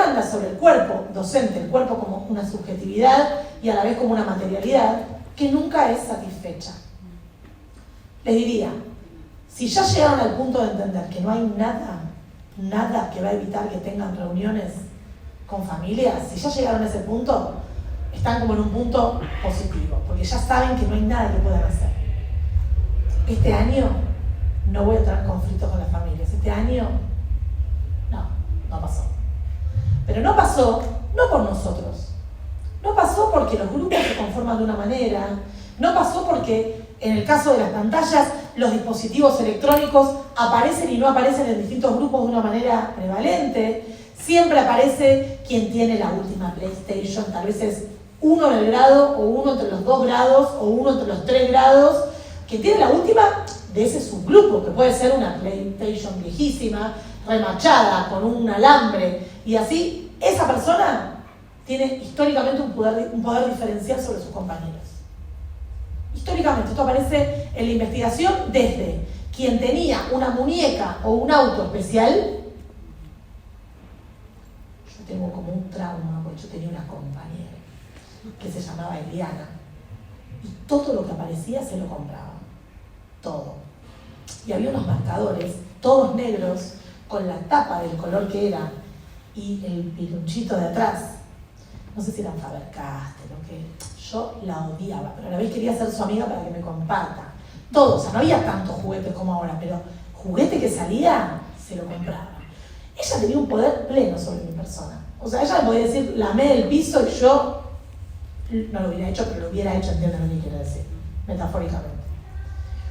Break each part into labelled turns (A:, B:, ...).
A: demanda sobre el cuerpo docente, el cuerpo como una subjetividad y a la vez como una materialidad, que nunca es satisfecha. Les diría, si ya llegaron al punto de entender que no hay nada que va a evitar que tengan reuniones con familias, si ya llegaron a ese punto, están como en un punto positivo, porque ya saben que no hay nada que puedan hacer. Este año no voy a entrar en conflictos con las familias. Este año no pasó. Pero no pasó, no por nosotros. No pasó porque los grupos se conforman de una manera. No pasó porque, en el caso de las pantallas, los dispositivos electrónicos aparecen y no aparecen en distintos grupos de una manera prevalente. Siempre aparece quien tiene la última PlayStation. Tal vez es uno en el grado, o uno entre los 2 grados, o uno entre los 3 grados. Quien tiene la última de ese subgrupo, que puede ser una PlayStation viejísima, remachada, con un alambre, y así, esa persona tiene históricamente un poder diferencial sobre sus compañeros. Históricamente, esto aparece en la investigación desde quien tenía una muñeca o un auto especial. Yo tengo como un trauma, porque yo tenía una compañera que se llamaba Eliana, y todo lo que aparecía se lo compraba. Todo. Y había unos marcadores, todos negros, con la tapa del color que era, y el pilunchito de atrás. No sé si eran Faber-Castell o qué. Yo la odiaba, pero a la vez quería ser su amiga para que me comparta. Todo, o sea, no había tantos juguetes como ahora, pero juguete que salía, se lo compraba. Ella tenía un poder pleno sobre mi persona. O sea, ella me podía decir, lamé el piso y yo no lo hubiera hecho, pero lo hubiera hecho, entienden lo que quiero decir, metafóricamente.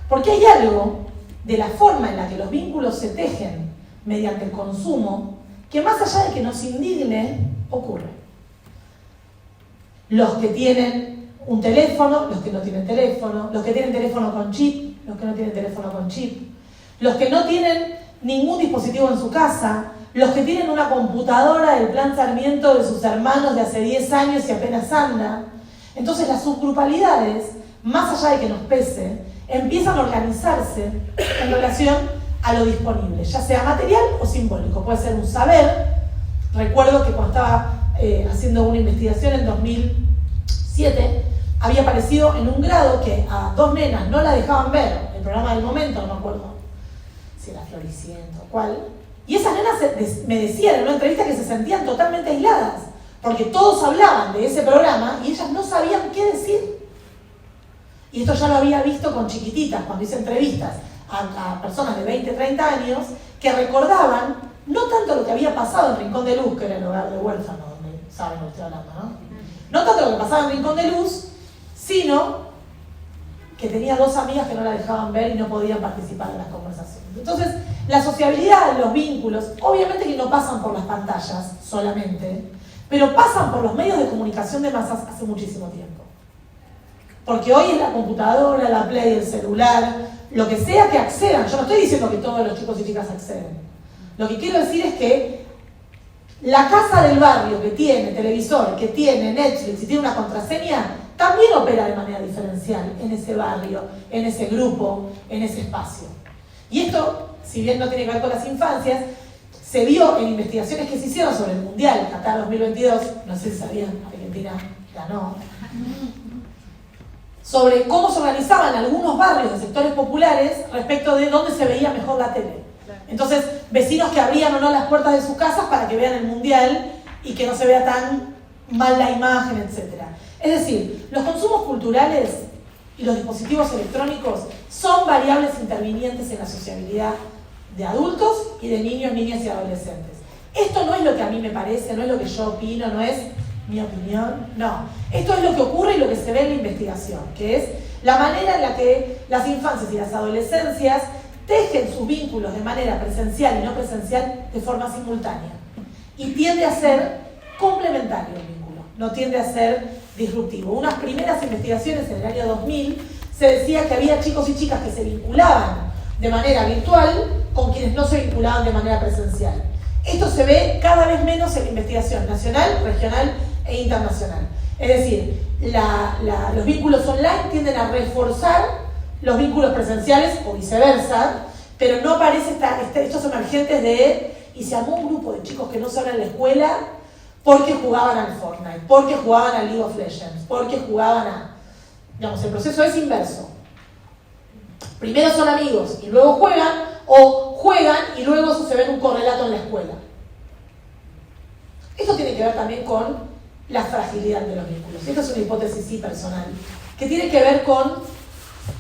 A: Porque hay algo de la forma en la que los vínculos se tejen mediante el consumo que, más allá de que nos indigne, ocurre. Los que tienen un teléfono, los que no tienen teléfono, los que tienen teléfono con chip, los que no tienen teléfono con chip, los que no tienen ningún dispositivo en su casa, los que tienen una computadora del plan Sarmiento de sus hermanos de hace 10 años y apenas anda. Entonces las subgrupalidades, más allá de que nos pese, empiezan a organizarse en relación a lo disponible, ya sea material o simbólico. Puede ser un saber. Recuerdo que cuando estaba haciendo una investigación en 2007, había aparecido en un grado que a 2 nenas no la dejaban ver, el programa del momento, no me acuerdo si era Floricienta o cuál, y esas nenas me decían en una entrevista que se sentían totalmente aisladas, porque todos hablaban de ese programa y ellas no sabían qué decir. Y esto ya lo había visto con chiquititas, cuando hice entrevistas a personas de 20, 30 años, que recordaban no tanto lo que había pasado en Rincón de Luz, que era el hogar de huérfanos, donde saben lo que estoy hablando, ¿no? No tanto lo que pasaba en Rincón de Luz, sino que tenía 2 amigas que no la dejaban ver y no podían participar en las conversaciones. Entonces, la sociabilidad, los vínculos, obviamente que no pasan por las pantallas solamente, pero pasan por los medios de comunicación de masas hace muchísimo tiempo. Porque hoy es la computadora, la Play, el celular, lo que sea que accedan. Yo no estoy diciendo que todos los chicos y chicas acceden. Lo que quiero decir es que la casa del barrio que tiene televisor, que tiene Netflix y tiene una contraseña, también opera de manera diferencial en ese barrio, en ese grupo, en ese espacio. Y esto, si bien no tiene que ver con las infancias, se vio en investigaciones que se hicieron sobre el Mundial Qatar 2022, no sé si sabían, Argentina ganó, sobre cómo se organizaban algunos barrios de sectores populares respecto de dónde se veía mejor la tele. Entonces, vecinos que abrían o no las puertas de sus casas para que vean el Mundial y que no se vea tan mal la imagen, etc. Es decir, los consumos culturales y los dispositivos electrónicos son variables intervinientes en la sociabilidad de adultos y de niños, niñas y adolescentes. Esto no es lo que a mí me parece, no es lo que yo opino, no es mi opinión, no. Esto es lo que ocurre y lo que se ve en la investigación, que es la manera en la que las infancias y las adolescencias tejen sus vínculos de manera presencial y no presencial de forma simultánea. Y tiende a ser complementario el vínculo, no tiende a ser disruptivo. Unas primeras investigaciones en el año 2000 se decía que había chicos y chicas que se vinculaban de manera virtual con quienes no se vinculaban de manera presencial. Esto se ve cada vez menos en la investigación nacional, regional e internacional. Es decir, los vínculos online tienden a reforzar los vínculos presenciales o viceversa, pero no aparece estos emergentes de, y se armó un grupo de chicos que no se hablan en la escuela porque jugaban al Fortnite, porque jugaban al League of Legends, porque jugaban a... Digamos, el proceso es inverso. Primero son amigos y luego juegan, o juegan y luego se ve en un correlato en la escuela. Esto tiene que ver también con la fragilidad de los vínculos. Esta es una hipótesis sí personal, que tiene que ver con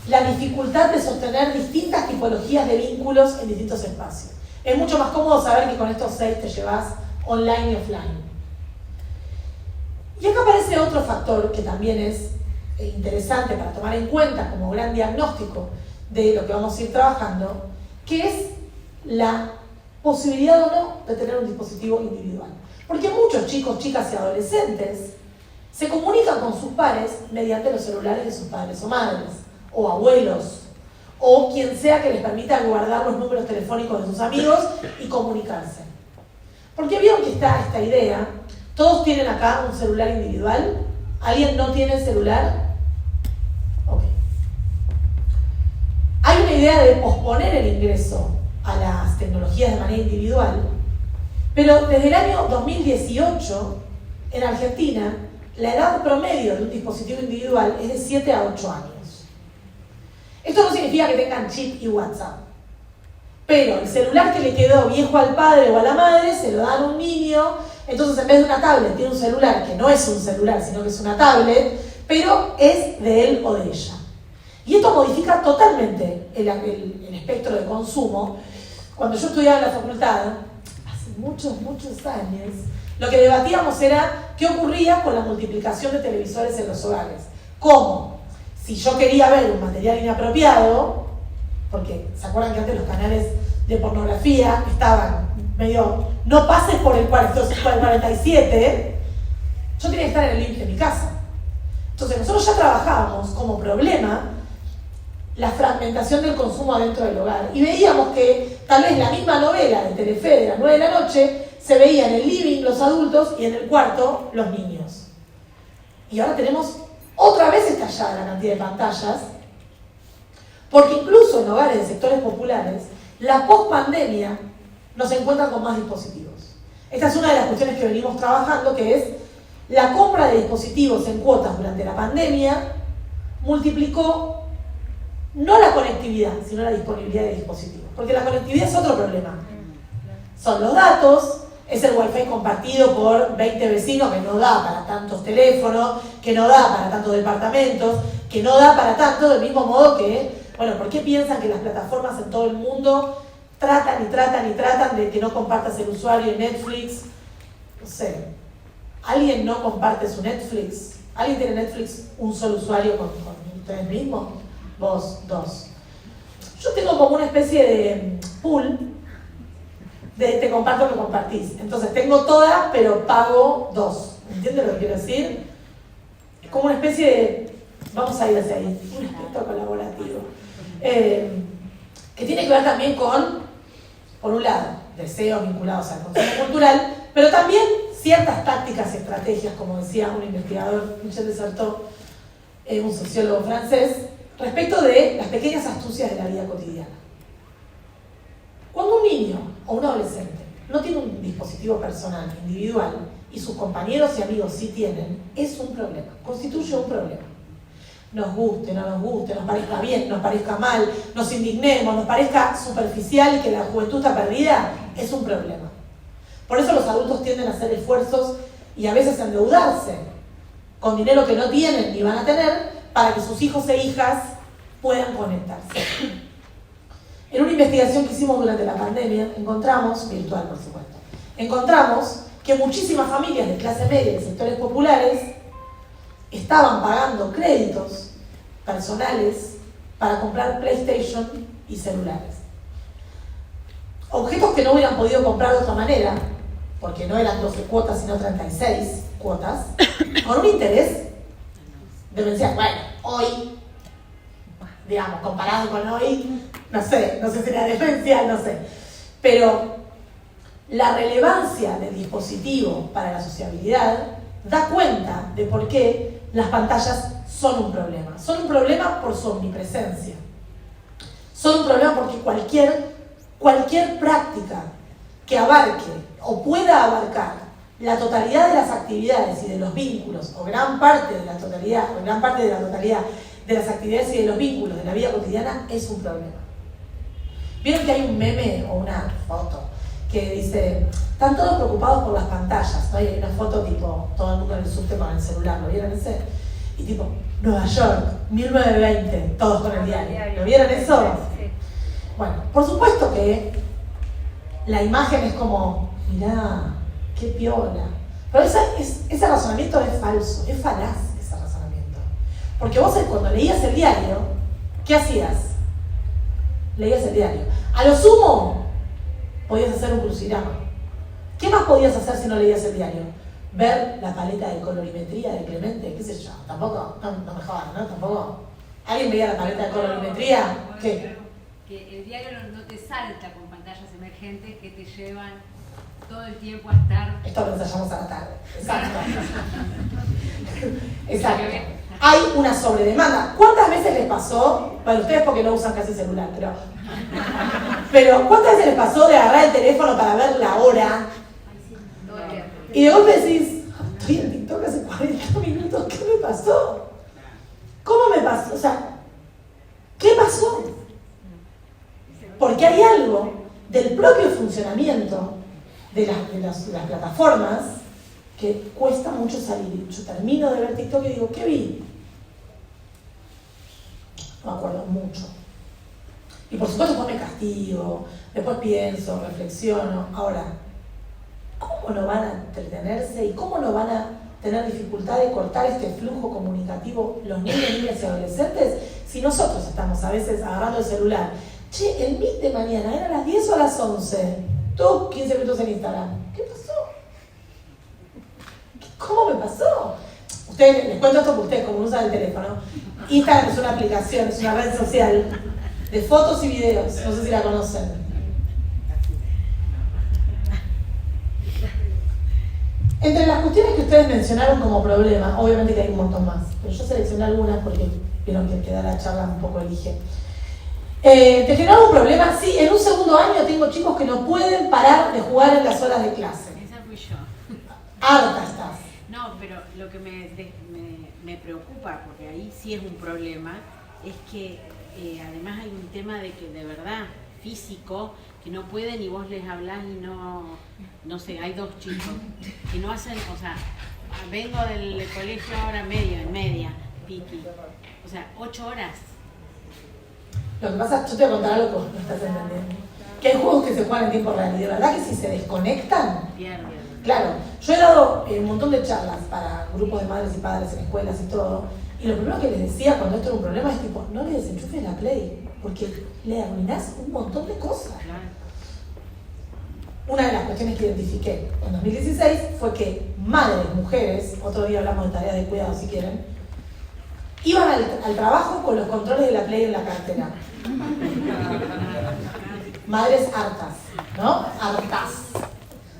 A: la dificultad de sostener distintas tipologías de vínculos en distintos espacios. Es mucho más cómodo saber que con estos 6 te llevas online y offline. Y acá aparece otro factor que también es interesante para tomar en cuenta como gran diagnóstico de lo que vamos a ir trabajando, que es la posibilidad o no de tener un dispositivo individual. Porque muchos chicos, chicas y adolescentes se comunican con sus pares mediante los celulares de sus padres o madres, o abuelos, o quien sea que les permita guardar los números telefónicos de sus amigos y comunicarse. Porque vieron que está esta idea, todos tienen acá un celular individual, ¿alguien no tiene celular? Ok. Hay una idea de posponer el ingreso a las tecnologías de manera individual, pero desde el año 2018, en Argentina, la edad promedio de un dispositivo individual es de 7 a 8 años. Esto no significa que tengan chip y WhatsApp, pero el celular que le quedó viejo al padre o a la madre se lo dan a un niño, entonces en vez de una tablet tiene un celular que no es un celular, sino que es una tablet, pero es de él o de ella. Y esto modifica totalmente el espectro de consumo. Cuando yo estudiaba en la facultad, hace muchos años, lo que debatíamos era qué ocurría con la multiplicación de televisores en los hogares. ¿Cómo? Si yo quería ver un material inapropiado, porque ¿se acuerdan que antes los canales de pornografía estaban medio, no pases por el 47, yo tenía que estar en el living de mi casa? Entonces nosotros ya trabajábamos como problema la fragmentación del consumo adentro del hogar y veíamos que tal vez la misma novela de Telefe de las 9 de la noche se veía en el living los adultos y en el cuarto los niños. Y ahora tenemos otra vez estallada la cantidad de pantallas, porque incluso en hogares de sectores populares, la post-pandemia nos encuentra con más dispositivos. Esta es una de las cuestiones que venimos trabajando, que es la compra de dispositivos en cuotas durante la pandemia multiplicó no la conectividad, sino la disponibilidad de dispositivos. Porque la conectividad es otro problema. Son los datos, es el wifi compartido por 20 vecinos que no da para tantos teléfonos, que no da para tantos departamentos, que no da para tanto, del mismo modo que, bueno, ¿por qué piensan que las plataformas en todo el mundo tratan de que no compartas el usuario en Netflix? No sé, ¿alguien no comparte su Netflix? ¿Alguien tiene Netflix un solo usuario con ustedes mismos? Vos, 2. Yo tengo como una especie de pool de te comparto lo que compartís. Entonces tengo todas, pero pago 2. ¿Entiendes lo que quiero decir? Es como una especie de, vamos a ir hacia ahí, un aspecto colaborativo. Que tiene que ver también con, por un lado, deseos vinculados al consumo cultural, pero también ciertas tácticas y estrategias, como decía un investigador, Michel Desartaux, un sociólogo francés, respecto de las pequeñas astucias de la vida cotidiana. Cuando un niño o un adolescente no tiene un dispositivo personal, individual, y sus compañeros y amigos sí tienen, es un problema, constituye un problema. Nos guste, no nos guste, nos parezca bien, nos parezca mal, nos indignemos, nos parezca superficial y que la juventud está perdida, es un problema. Por eso los adultos tienden a hacer esfuerzos y a veces a endeudarse con dinero que no tienen ni van a tener para que sus hijos e hijas puedan conectarse. En una investigación que hicimos durante la pandemia, encontramos, virtual por supuesto, encontramos que muchísimas familias de clase media y de sectores populares estaban pagando créditos personales para comprar PlayStation y celulares. Objetos que no hubieran podido comprar de otra manera, porque no eran 12 cuotas sino 36 cuotas, con un interés demencial. Bueno, hoy, digamos, comparado con hoy, no sé si era demencial, no sé. Pero la relevancia del dispositivo para la sociabilidad da cuenta de por qué las pantallas son un problema. Son un problema por su omnipresencia. Son un problema porque cualquier práctica que abarque o pueda abarcar la totalidad de las actividades y de los vínculos, o gran parte de la totalidad de las actividades y de los vínculos de la vida cotidiana es un problema. ¿Vieron que hay un meme o una foto que dice, están todos preocupados por las pantallas, ¿no? Y hay una foto tipo, todo el mundo en el subte con el celular, ¿lo vieron ese? Y tipo, Nueva York, 1920, todos con el diario. ¿Lo vieron eso?
B: Sí.
A: Bueno, por supuesto que la imagen es como, mirá, qué piola. Pero ese razonamiento es falso, es falaz ese razonamiento. Porque vos cuando leías el diario, ¿qué hacías? Leías el diario. A lo sumo, podías hacer un crucigrama. ¿Qué más podías hacer si no leías el diario? Ver la paleta de colorimetría de Clemente, qué sé yo. Tampoco, no me jodan, ¿no? Tampoco. ¿Alguien veía la paleta de colorimetría? ¿Qué?
B: Que el diario no te salta con pantallas emergentes que te llevan todo el tiempo a estar...
A: Esto lo ensayamos a la tarde. Exacto. Exacto. Hay una sobredemanda. ¿Cuántas veces les pasó? Bueno, ustedes porque no usan casi celular, pero ¿cuántas veces les pasó de agarrar el teléfono para ver la hora? Y de golpe decís, estoy en TikTok hace 40 minutos, ¿qué me pasó? ¿Cómo me pasó? O sea, ¿qué pasó? Porque hay algo del propio funcionamiento de las plataformas que cuesta mucho salir. Yo termino de ver TikTok y digo, ¿qué vi? No me acuerdo mucho. Y por supuesto después me castigo, después pienso, reflexiono. Ahora, ¿cómo no van a entretenerse y cómo no van a tener dificultad de cortar este flujo comunicativo los niños, niñas y adolescentes si nosotros estamos a veces agarrando el celular? Che, el Meet de mañana era a las 10 o a las 11. Tú 15 minutos en Instagram. ¿Qué pasó? ¿Cómo me pasó? Ustedes, les cuento esto porque ustedes como usan el teléfono. Instagram es una aplicación, es una red social de fotos y videos. No sé si la conocen. Entre las cuestiones que ustedes mencionaron como problema, obviamente que hay un montón más, pero yo seleccioné algunas porque vieron que el que da la charla un poco elige. ¿Te generó un problema? Sí, en un segundo año tengo chicos que no pueden parar de jugar en las horas de clase.
B: Esa fui yo.
A: Harta estás.
B: No, pero lo que me preocupa, porque ahí sí es un problema, es que además hay un tema de que de verdad, físico, que no pueden y vos les hablás y no sé, hay dos chicos que no hacen, o sea, vengo del colegio ahora media, piqui, o sea, 8 horas.
A: Lo que pasa, yo te voy a contar algo que no estás entendiendo. Que hay juegos que se juegan en tiempo real y de verdad que si se desconectan,
B: Pierden.
A: claro, yo he dado un montón de charlas para grupos de madres y padres en escuelas y todo, y lo primero que les decía cuando esto era un problema es tipo, no le desenchufes la Play, porque le arruinás un montón de cosas.
B: Claro.
A: Una de las cuestiones que identifiqué en 2016 fue que madres, mujeres, otro día hablamos de tareas de cuidado si quieren, iban al trabajo con los controles de la Play en la cartera. Madres hartas, ¿no? Hartas.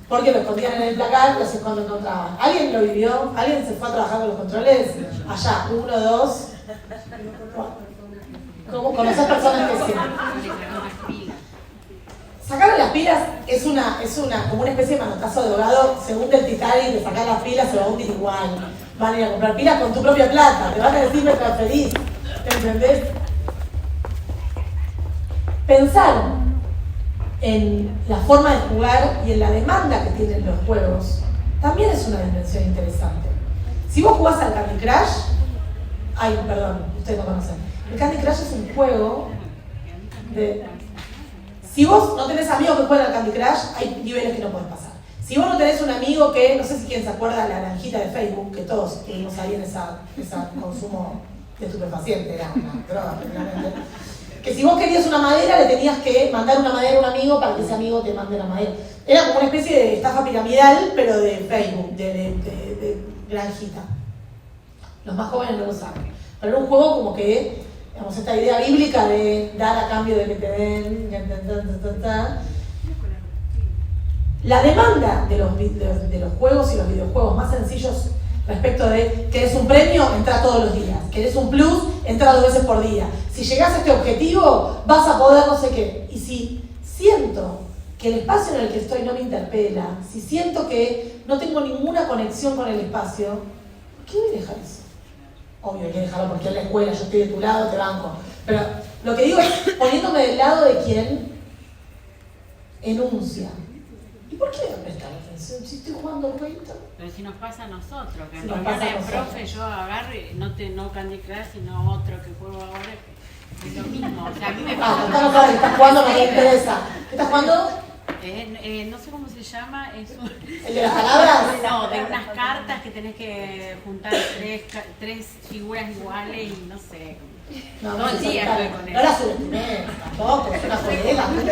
A: Porque lo escondían en el placar, los cuando encontraban. ¿Alguien lo vivió? ¿Alguien se fue a trabajar con los controles? Allá, 1, 2. ¿Cómo? ¿Conoces personas que sí? Sacar las pilas es como una especie de manotazo de ahogado. Según del Titanic, de sacar las pilas se va a hundir igual. Van a ir a comprar pilas con tu propia plata. Te van a decir me transferís. ¿Entendés? Pensar en la forma de jugar y en la demanda que tienen los juegos también es una dimensión interesante. Si vos jugás al Candy Crush, perdón, ustedes no conocen. El Candy Crush es un juego de... Si vos no tenés amigos que juegan al Candy Crush, hay niveles que no pueden pasar. Si vos no tenés un amigo que, no sé si quién se acuerda de la naranjita de Facebook, que todos tuvimos ahí en ese consumo de estupefaciente, era una droga, prácticamente. Que si vos querías una madera, le tenías que mandar una madera a un amigo para que ese amigo te mande la madera. Era como una especie de estafa piramidal, pero de Facebook, de granjita. Los más jóvenes no lo saben. Pero era un juego como que, digamos, esta idea bíblica de dar a cambio de que te den, La demanda de los juegos y los videojuegos más sencillos respecto de ¿querés un premio? Entra todos los días. ¿Querés un plus? Entra 2 veces por día. Si llegás a este objetivo, vas a poder no sé qué. Y si siento que el espacio en el que estoy no me interpela, si siento que no tengo ninguna conexión con el espacio, ¿por qué voy a dejar eso? Obvio, hay que dejarlo porque es la escuela, yo estoy de tu lado, te banco. Pero lo que digo es poniéndome del lado de quien enuncia. ¿Y por qué no prestar atención si estoy jugando al jueguito?
B: Pero si nos pasa a nosotros, que en
A: nos pasa a
B: reuniones
A: nosotros.
B: profe yo agarro y no Candy Crush, sino otro que juego ahora, que es lo mismo. O sea, a mí me pasa.
A: No sabes, estás jugando, no me interesa. ¿Qué estás jugando?
B: No sé cómo se llama, es
A: ¿El de las palabras?
B: no, de unas cartas que tenés que juntar tres figuras iguales y no sé.
A: No,
B: Todo el día estoy con
A: no
B: eso.
A: la subestimé, tampoco, es una colega.
B: Bueno,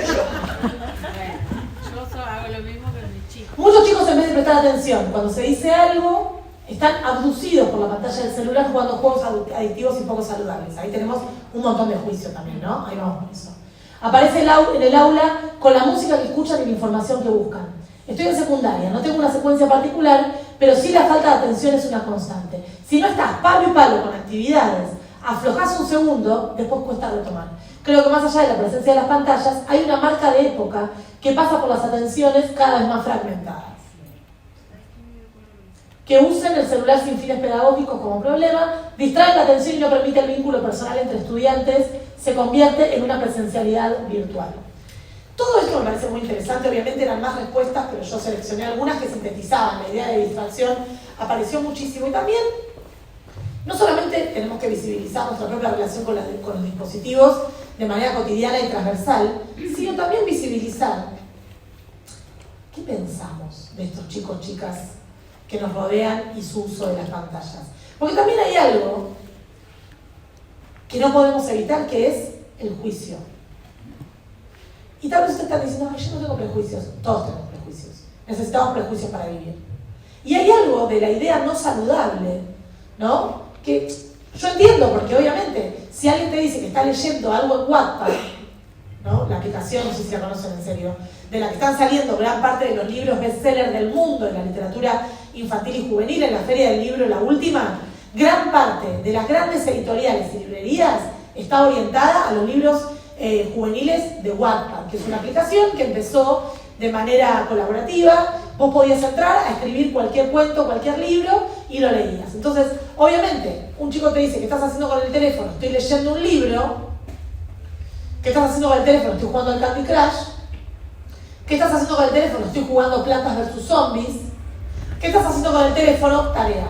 B: yo hago lo mismo que mis chicos.
A: Muchos chicos, en vez de prestar atención, cuando se dice algo, están abducidos por la pantalla del celular jugando juegos adictivos y poco saludables. Ahí tenemos un montón de juicio también, ¿no? Ahí vamos con eso. Aparece en el aula con la música que escuchan y la información que buscan. Estoy en secundaria, no tengo una secuencia particular, pero sí la falta de atención es una constante. Si no estás palo y palo con actividades, aflojás un segundo, después cuesta retomar. Creo que más allá de la presencia de las pantallas, hay una marca de época que pasa por las atenciones cada vez más fragmentadas. Que usen el celular sin fines pedagógicos como problema, distraen la atención y no permite el vínculo personal entre estudiantes, se convierte en una presencialidad virtual. Todo esto me parece muy interesante, obviamente eran más respuestas, pero yo seleccioné algunas que sintetizaban la idea de distracción, apareció muchísimo. Y también, no solamente tenemos que visibilizar nuestra propia relación con los dispositivos de manera cotidiana y transversal, sino también visibilizar qué pensamos de estos chicos, chicas, que nos rodean y su uso de las pantallas. Porque también hay algo que no podemos evitar, que es el juicio. Y tal vez ustedes están diciendo, yo no tengo prejuicios. Todos tenemos prejuicios. Necesitamos prejuicios para vivir. Y hay algo de la idea no saludable, ¿no? Que yo entiendo, porque obviamente, si alguien te dice que está leyendo algo en Wattpad, ¿no? La aplicación, no sé si la conocen en serio, de la que están saliendo gran parte de los libros bestsellers del mundo, de la literatura infantil y juvenil, en la Feria del Libro, la última, gran parte de las grandes editoriales y librerías está orientada a los libros juveniles de Wattpad, que es una aplicación que empezó de manera colaborativa. Vos podías entrar a escribir cualquier cuento, cualquier libro y lo leías. Entonces, obviamente, un chico te dice, ¿qué estás haciendo con el teléfono? Estoy leyendo un libro. ¿Qué estás haciendo con el teléfono? Estoy jugando al Candy Crush. ¿Qué estás haciendo con el teléfono? Estoy jugando Plantas vs Zombies. ¿Qué estás haciendo con el teléfono? Tarea.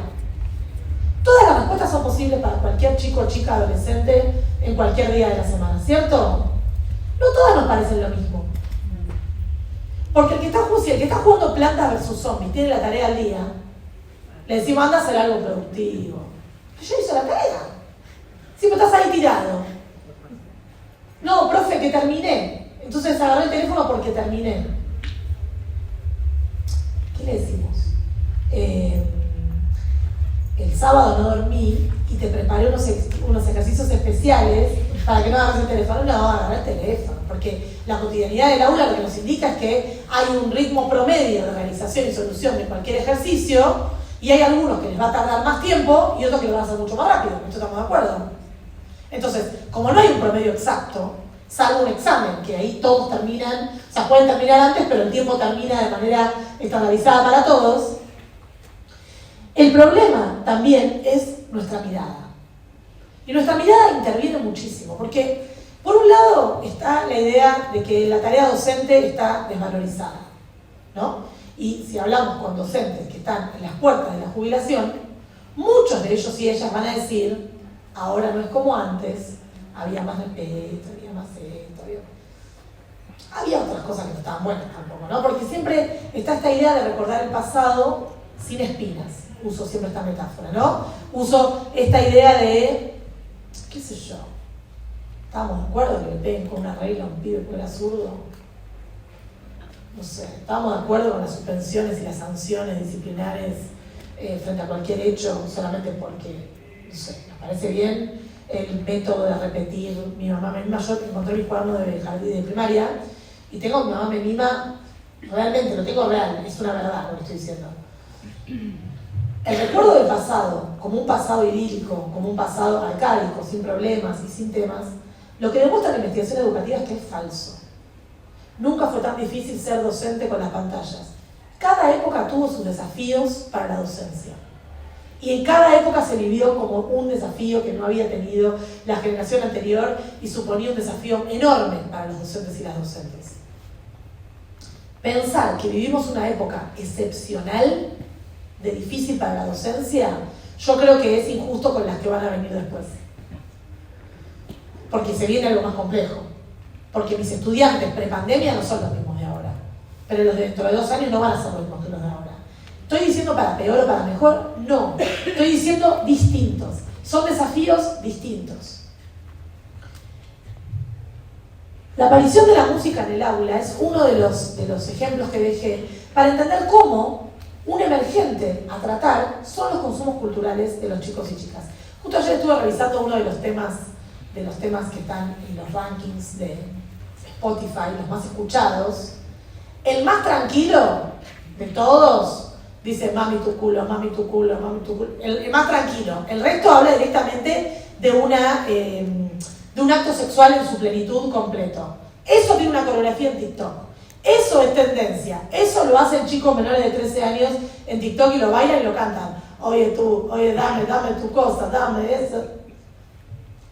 A: Todas las respuestas son posibles para cualquier chico, chica, adolescente en cualquier día de la semana, ¿cierto? No todas nos parecen lo mismo. Porque el que está jugando Plantas vs Zombies tiene la tarea al día, le decimos, anda a hacer algo productivo. Pero yo hice la tarea. Sí, pero estás ahí tirado. No, profe, que terminé. Entonces agarré el teléfono porque terminé. ¿Qué le decimos? El sábado no dormí y te preparé unos ejercicios especiales para que no agarres el teléfono. No, agarré el teléfono, porque la cotidianidad del aula lo que nos indica es que hay un ritmo promedio de realización y solución de cualquier ejercicio, y hay algunos que les va a tardar más tiempo y otros que lo van a hacer mucho más rápido. ¿En esto estamos de acuerdo? Entonces, como no hay un promedio exacto, salvo un examen, que ahí todos terminan, o sea, pueden terminar antes, pero el tiempo termina de manera estandarizada para todos. El problema también es nuestra mirada. Y nuestra mirada interviene muchísimo, porque por un lado está la idea de que la tarea docente está desvalorizada, ¿no? Y si hablamos con docentes que están en las puertas de la jubilación, muchos de ellos y ellas van a decir, ahora no es como antes, había más respeto, había más esto, había otras cosas que no estaban buenas tampoco, ¿no? Porque siempre está esta idea de recordar el pasado sin espinas. Uso siempre esta metáfora, ¿no? Uso esta idea de, qué sé yo, ¿estábamos de acuerdo que le peguen con una regla a un pibe que era zurdo? No sé, ¿estábamos de acuerdo con las suspensiones y las sanciones disciplinares frente a cualquier hecho solamente porque, no sé, nos parece bien el método de repetir? Mi mamá me mima, yo encontré mi cuaderno de jardín de primaria y tengo, mi mamá me mima, realmente lo tengo real, es una verdad lo que estoy diciendo. El recuerdo del pasado, como un pasado idílico, como un pasado arcaico, sin problemas y sin temas, lo que demuestra la investigación educativa es que es falso. Nunca fue tan difícil ser docente con las pantallas. Cada época tuvo sus desafíos para la docencia. Y en cada época se vivió como un desafío que no había tenido la generación anterior y suponía un desafío enorme para los docentes y las docentes. Pensar que vivimos una época excepcional, de difícil para la docencia, yo creo que es injusto con las que van a venir después. Porque se viene algo más complejo. Porque mis estudiantes prepandemia no son los mismos de ahora. Pero los de dentro de 2 años no van a ser los mismos que los de ahora. ¿Estoy diciendo para peor o para mejor? No. Estoy diciendo distintos. Son desafíos distintos. La aparición de la música en el aula es uno de los ejemplos que dejé para entender cómo un emergente a tratar son los consumos culturales de los chicos y chicas. Justo ayer estuve revisando uno de los temas que están en los rankings de Spotify, los más escuchados. El más tranquilo de todos dice mami tu culo, mami tu culo, mami tu culo. El más tranquilo. El resto habla directamente de un acto sexual en su plenitud completo. Eso tiene una coreografía en TikTok. Eso es tendencia. Eso lo hacen chicos menores de 13 años en TikTok y lo bailan y lo cantan. Oye tú, oye dame tu cosa, dame eso.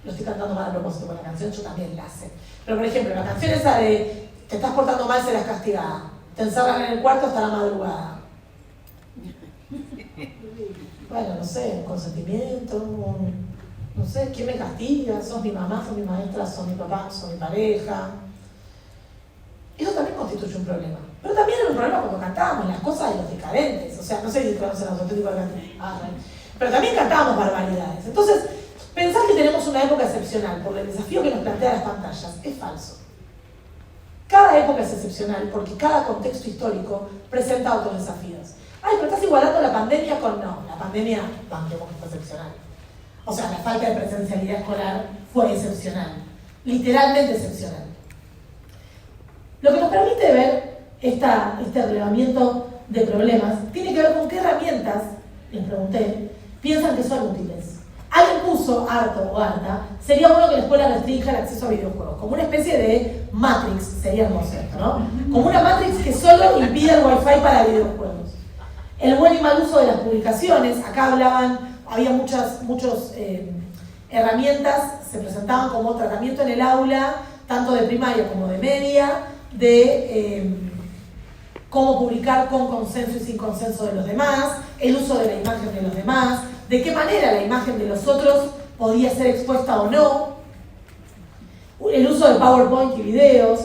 A: Lo estoy cantando mal a propósito con la canción, yo también la sé. Pero por ejemplo, la canción esa de te estás portando mal, serás castigada. Te encerran en el cuarto hasta la madrugada. Bueno, no sé, un consentimiento, no sé, ¿quién me castiga? ¿Sos mi mamá, sos mi maestra, sos mi papá, sos mi pareja? Eso también constituye un problema. Pero también era un problema cuando cantábamos las cosas de los decadentes. O sea, no sé si conocen los auténticos decadentes. Pero también cantábamos barbaridades. Entonces, pensar que tenemos una época excepcional por el desafío que nos plantea las pantallas es falso. Cada época es excepcional porque cada contexto histórico presenta otros desafíos. Ay, pero estás igualando la pandemia con... No, la pandemia, banquemos que fue excepcional. O sea, la falta de presencialidad escolar fue excepcional. Literalmente excepcional. Lo que nos permite ver este relevamiento de problemas tiene que ver con qué herramientas, les pregunté, piensan que son útiles. Alguien puso, harto o harta, sería bueno que la escuela restrinja el acceso a videojuegos, como una especie de Matrix, sería hermoso esto, ¿no? Como una Matrix que solo impide el Wi-Fi para videojuegos. El buen y mal uso de las publicaciones, acá había muchas herramientas, se presentaban como tratamiento en el aula, tanto de primaria como de media, de cómo publicar con consenso y sin consenso de los demás, el uso de la imagen de los demás, de qué manera la imagen de los otros podía ser expuesta o no, el uso de PowerPoint y videos.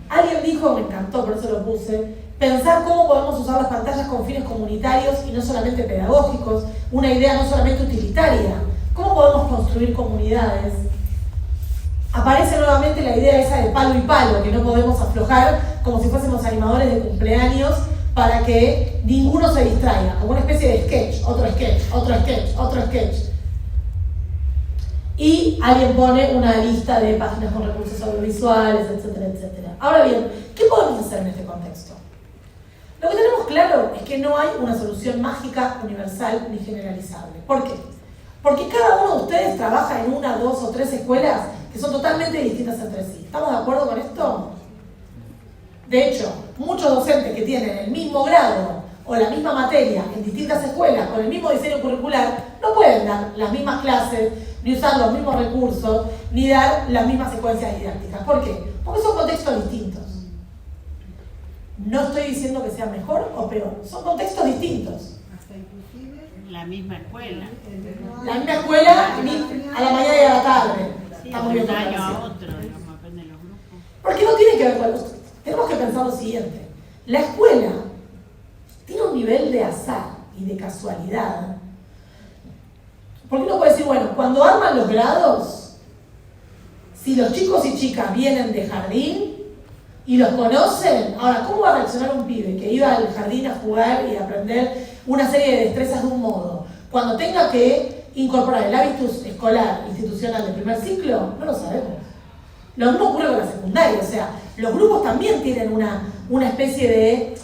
A: Alguien dijo, me encantó, por eso lo puse, pensar cómo podemos usar las pantallas con fines comunitarios y no solamente pedagógicos, una idea no solamente utilitaria. ¿Cómo podemos construir comunidades? Aparece nuevamente la idea esa de palo y palo, que no podemos aflojar como si fuésemos animadores de cumpleaños para que ninguno se distraiga, como una especie de sketch, otro sketch, otro sketch, otro sketch. Y alguien pone una lista de páginas con recursos audiovisuales, etcétera, etcétera. Ahora bien, ¿qué podemos hacer en este contexto? Lo que tenemos claro es que no hay una solución mágica, universal ni generalizable. ¿Por qué? Porque cada uno de ustedes trabaja en 1, 2 o 3 escuelas que son totalmente distintas entre sí. ¿Estamos de acuerdo con esto? De hecho, muchos docentes que tienen el mismo grado o la misma materia en distintas escuelas con el mismo diseño curricular no pueden dar las mismas clases, ni usar los mismos recursos, ni dar las mismas secuencias didácticas. ¿Por qué? Porque son contextos distintos. No estoy diciendo que sea mejor o peor, son contextos distintos.
C: Hasta inclusive
B: la misma escuela.
A: La misma escuela a la mañana y a la tarde.
B: Sí,
A: Está
B: de
A: muy bien
B: un año a
A: comparación.
B: otro, digamos, depende de los grupos.
A: Porque no tiene que ver con los... Tenemos que pensar lo siguiente. La escuela tiene un nivel de azar y de casualidad. Porque uno puede decir, bueno, cuando arman los grados, si los chicos y chicas vienen de jardín y los conocen, ahora, ¿cómo va a reaccionar un pibe que iba al jardín a jugar y a aprender una serie de destrezas de un modo? Cuando tenga que incorporar el hábitus escolar institucional del primer ciclo, no lo sabemos. Lo mismo ocurre con la secundaria, o sea, los grupos también tienen una especie de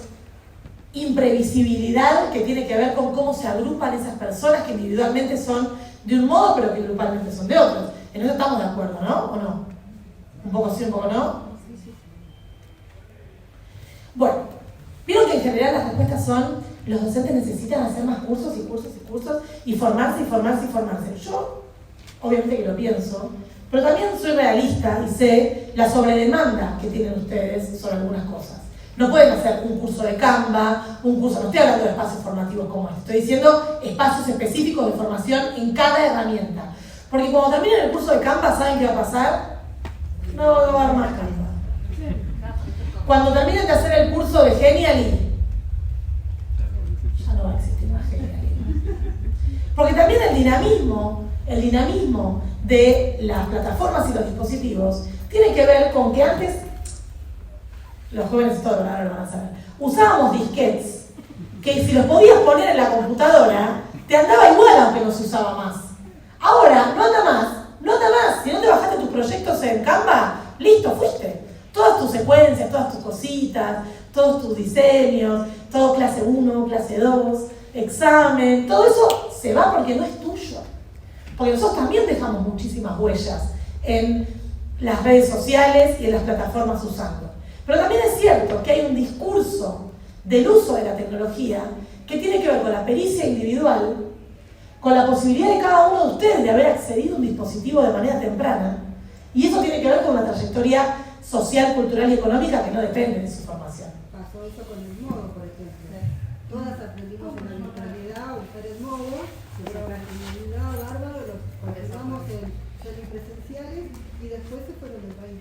A: imprevisibilidad que tiene que ver con cómo se agrupan esas personas que individualmente son de un modo, pero que grupalmente son de otros. En eso estamos de acuerdo, ¿no? ¿O no? Un poco sí, un poco no. Bueno, vieron que en general las respuestas son: los docentes necesitan hacer más cursos y cursos y cursos y formarse y formarse y formarse. Yo, obviamente que lo pienso, pero también soy realista y sé la sobredemanda que tienen ustedes sobre algunas cosas. No pueden hacer un curso de Canva, un curso, no estoy hablando de espacios formativos como este, estoy diciendo espacios específicos de formación en cada herramienta. Porque cuando terminen el curso de Canva, ¿saben qué va a pasar? No va a haber más Canva. Cuando terminen de hacer el curso de Genially, ya no va a existir más Genially. Porque también el dinamismo de las plataformas y los dispositivos tiene que ver con que antes, los jóvenes todos ahora lo van a saber, usábamos disquetes que si los podías poner en la computadora te andaba igual aunque no se usaba más. Ahora no anda más. Si no te bajaste tus proyectos en Canva, listo, fuiste. Todas tus secuencias, todas tus cositas, todos tus diseños, todo clase 1, clase 2, examen, todo eso se va porque no es tuyo. Porque nosotros también dejamos muchísimas huellas en las redes sociales y en las plataformas usando. Pero también es cierto que hay un discurso del uso de la tecnología que tiene que ver con la pericia individual, con la posibilidad de cada uno de ustedes de haber accedido a un dispositivo de manera temprana, y eso tiene que ver con una trayectoria social, cultural y económica que no depende de su formación.
C: Pasó eso con el modo, por ejemplo. Todas aprendimos en la virtualidad a usar el modo, pero la comunidad bárbaro, los continuamos en semipresenciales y después se fueron del país.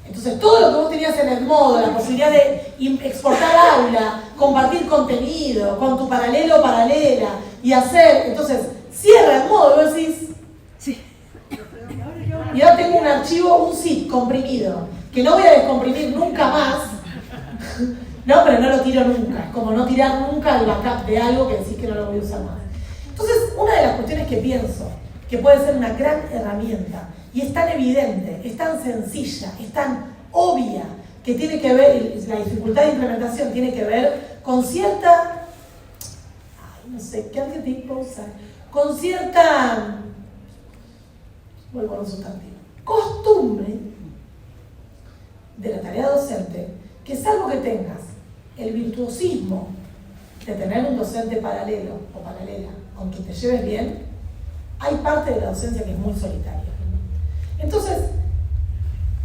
A: Entonces todo lo que vos tenías en el modo, la posibilidad de exportar aula, compartir contenido con tu paralelo o paralela y hacer, entonces cierra el modo y vos decís,
B: Sí.
A: y ahora tengo un archivo, un zip comprimido, que no voy a descomprimir nunca más, no, pero no lo tiro nunca, es como no tirar nunca el backup de algo que decís que no lo voy a usar más. Entonces, una de las cuestiones que pienso que puede ser una gran herramienta, y es tan evidente, es tan sencilla, es tan obvia, que tiene que ver, la dificultad de implementación tiene que ver con cierta, no sé, ¿qué adjetivo usar? Con cierta, vuelvo a un sustantivo, costumbre de la tarea docente, que salvo que tengas el virtuosismo de tener un docente paralelo o paralela, aunque te lleves bien, hay parte de la docencia que es muy solitaria. Entonces,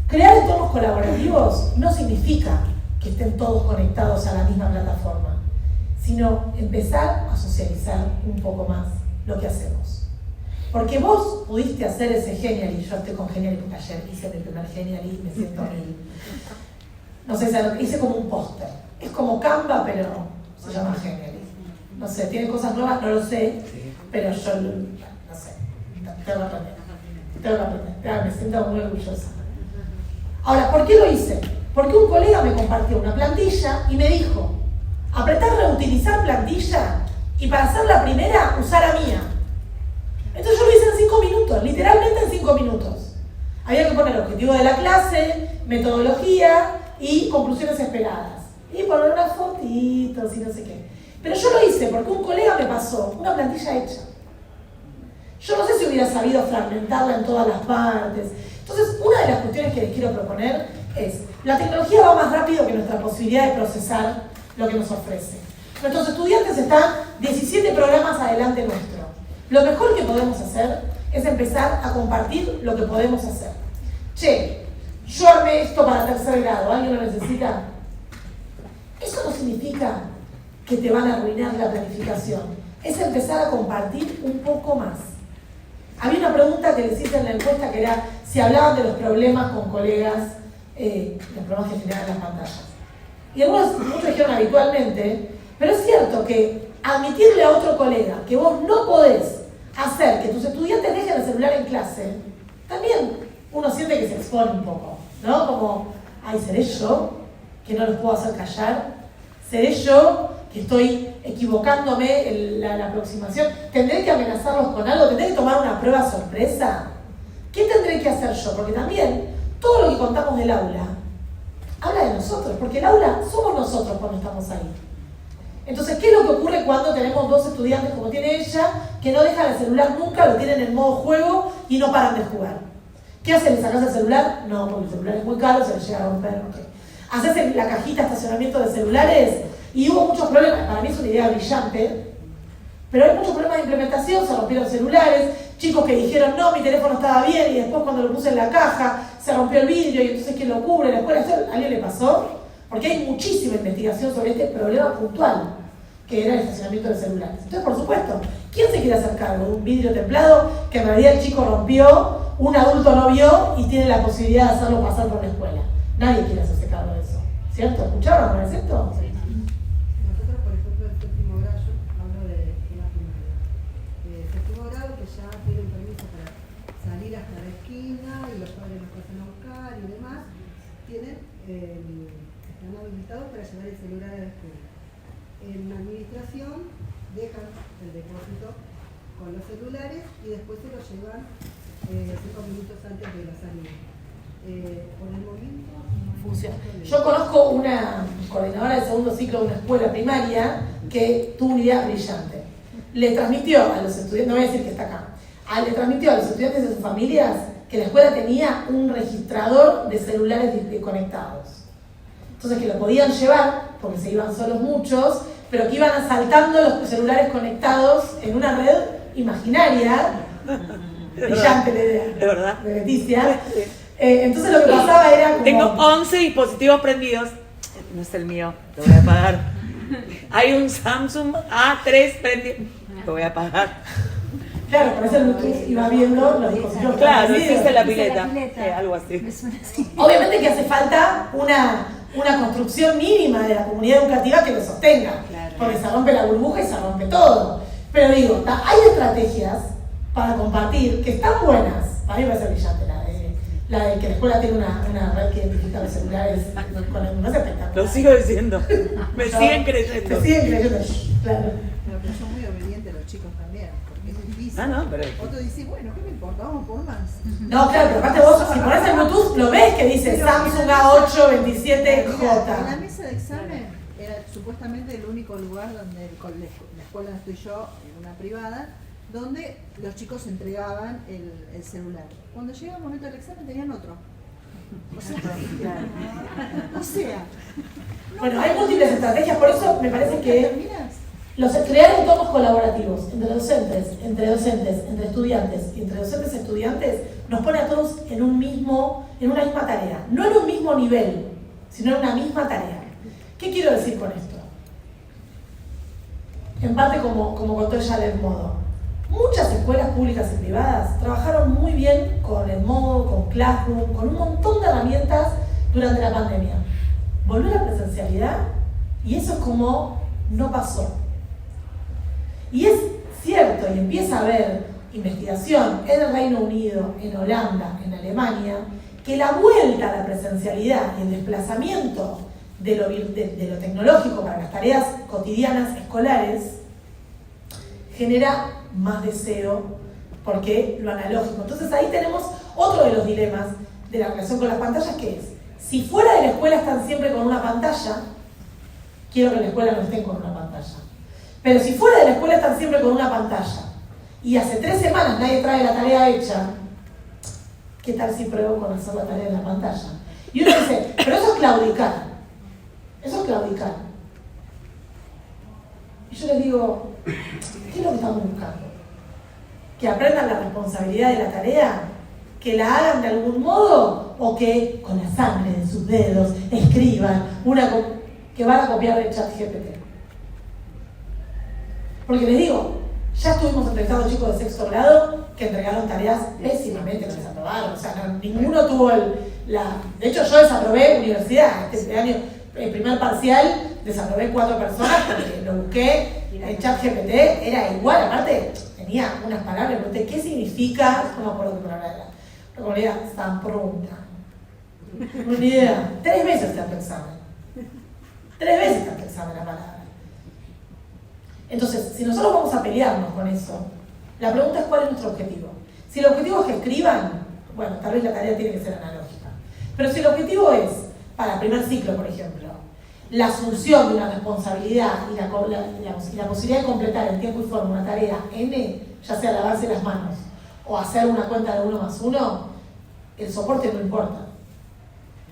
A: crear entornos colaborativos no significa que estén todos conectados a la misma plataforma, sino empezar a socializar un poco más lo que hacemos. Porque vos pudiste hacer ese Genially, yo estoy con Genially porque ayer hice mi primer Genially y me siento mil. No sé, hice como un póster. Es como Canva, pero se llama Genially. No sé, tiene cosas nuevas, no lo sé, pero yo no sé, tengo que aprender. Me siento muy orgullosa. Ahora, ¿por qué lo hice? Porque un colega me compartió una plantilla y me dijo: apretar reutilizar plantilla y para hacer la primera, usar la mía. Entonces yo lo hice en 5 minutos, literalmente en 5 minutos. Había que poner el objetivo de la clase, metodología y conclusiones esperadas. Y poner unas fotitos y no sé qué. Pero yo lo hice porque un colega me pasó una plantilla hecha. Yo no sé si hubiera sabido fragmentarla en todas las partes. Entonces, una de las cuestiones que les quiero proponer es: la tecnología va más rápido que nuestra posibilidad de procesar lo que nos ofrece. Nuestros estudiantes están 17 programas adelante nuestro. Lo mejor que podemos hacer es empezar a compartir lo que podemos hacer. Che, yo armé esto para tercer grado, ¿alguien lo necesita? Eso no significa que te van a arruinar la planificación. Es empezar a compartir un poco más. Había una pregunta que les hice en la encuesta que era si hablaban de los problemas con colegas, los problemas que generan las pantallas. Y muchos dijeron habitualmente, pero es cierto que admitirle a otro colega que vos no podés hacer que tus estudiantes dejen el celular en clase, también uno siente que se expone un poco, ¿no? Como, ay, ¿seré yo que no los puedo hacer callar? ¿Seré yo que estoy equivocándome en la aproximación? ¿Tendré que amenazarlos con algo? ¿Tendré que tomar una prueba sorpresa? ¿Qué tendré que hacer yo? Porque también todo lo que contamos del aula habla de nosotros, porque el aula somos nosotros cuando estamos ahí. Entonces, ¿qué es lo que ocurre cuando tenemos 2 estudiantes como tiene ella, que no dejan el celular nunca, lo tienen en modo juego y no paran de jugar? ¿Qué hacen? ¿Le sacas el celular? No, porque el celular es muy caro, se le llega a romper. Okay. haces la cajita de estacionamiento de celulares y hubo muchos problemas. Para mí es una idea brillante, pero hay muchos problemas de implementación, se rompieron celulares, chicos que dijeron no, mi teléfono estaba bien y después cuando lo puse en la caja se rompió el vidrio y entonces ¿quién lo cubre? ¿La escuela? ¿Esto a alguien le pasó? Porque hay muchísima investigación sobre este problema puntual, que era el estacionamiento de celulares. Entonces, por supuesto, ¿quién se quiere hacer cargo de un vidrio templado que en realidad el chico rompió, un adulto no vio y tiene la posibilidad de hacerlo pasar por la escuela? Nadie quiere hacerse cargo de eso, ¿cierto? ¿Escucharon con esto? Sí.
C: Nosotros, por ejemplo, en séptimo grado, yo hablo de la primaria. Séptimo grado que ya tienen permiso para salir hasta la esquina y los padres los pasan a buscar y demás, están habilitados para llevar el celular a la escuela. En la administración dejan el depósito con los celulares y después se los llevan 5 minutos antes de la salida. Por el momento no
A: funciona. Yo conozco una coordinadora de segundo ciclo de una escuela primaria que tuvo una idea brillante. Le transmitió a los estudiantes, no voy a decir que está acá, le transmitió a los estudiantes de sus familias que la escuela tenía un registrador de celulares conectados. Entonces que lo podían llevar, porque se iban solos muchos, pero que iban asaltando los celulares conectados en una red imaginaria. Brillante la idea.
D: ¿De verdad?
A: De Leticia. Entonces lo que pasaba era como...
D: Tengo 11 dispositivos prendidos. No es el mío, lo voy a apagar. Hay un Samsung A3 prendido. Lo voy a apagar.
A: Claro, por eso el Bluetooth iba viendo los dispositivos.
D: Claro, hiciste la pileta. Algo así.
A: Obviamente que hace falta una construcción mínima de la comunidad educativa que lo sostenga. Claro. Porque se rompe la burbuja y se rompe todo. Pero digo, hay estrategias para compartir que están buenas. A mí me parece brillante la de que la escuela tiene una red que identifica los celulares con el no es espectacular.
D: Lo sigo diciendo. Me siguen creyendo.
A: Me siguen creyendo, claro.
C: Pero son muy obedientes los chicos también, porque es difícil.
D: No, pero...
C: Otro dice, bueno, ¿qué me importa? Vamos por más.
A: No, claro, pero aparte vos, si pones el Bluetooth, lo ves que dice Samsung A827J.
C: La mesa de examen era supuestamente el único lugar donde la escuela donde estoy yo, en una privada, donde los chicos entregaban el celular. Cuando llega el momento del examen tenían otro. O sea,
A: bueno, hay múltiples estrategias, por eso me parece que crear entornos colaborativos entre docentes, entre estudiantes y entre docentes y estudiantes nos pone a todos en una misma tarea, no en un mismo nivel, sino en una misma tarea. ¿Qué quiero decir con esto? En parte como contó ella del modo. Muchas escuelas públicas y privadas trabajaron muy bien con el modo, con Classroom, con un montón de herramientas durante la pandemia. Volvió la presencialidad y eso es como no pasó. Y es cierto, y empieza a haber investigación en el Reino Unido, en Holanda, en Alemania, que la vuelta a la presencialidad y el desplazamiento de lo tecnológico para las tareas cotidianas escolares genera más deseo porque lo analógico. Entonces ahí tenemos otro de los dilemas de la relación con las pantallas, que es, si fuera de la escuela están siempre con una pantalla, quiero que en la escuela no estén con una pantalla. Pero si fuera de la escuela están siempre con una pantalla y hace 3 semanas nadie trae la tarea hecha, ¿qué tal si pruebo con hacer la tarea en la pantalla? Y uno dice, pero eso es claudicar. Eso es claudicar. Y yo les digo, ¿qué es lo que estamos buscando? ¿Que aprendan la responsabilidad de la tarea? ¿Que la hagan de algún modo? ¿O que con la sangre de sus dedos escriban que van a copiar de ChatGPT? Porque les digo, ya estuvimos entrevistando chicos de sexto grado que entregaron tareas pésimamente, que desaprobaron. O sea, ninguno tuvo De hecho, yo desaprobé universidad. Este año, el primer parcial, desaprobé 4 personas porque lo busqué en ChatGPT, era igual, aparte tenía unas palabras, me pregunté, ¿qué significa? No me acuerdo qué palabra era. La comunidad zamprunta. No ni idea. 3 veces tanto examen. 3 veces tanto examen la palabra. Entonces, si nosotros vamos a pelearnos con eso, la pregunta es cuál es nuestro objetivo. Si el objetivo es que escriban, bueno, tal vez la tarea tiene que ser analógica. Pero si el objetivo es, para el primer ciclo, por ejemplo, la asunción de una responsabilidad y la posibilidad de completar en tiempo y forma una tarea N, ya sea lavarse las manos o hacer una cuenta de 1 más 1, el soporte no importa.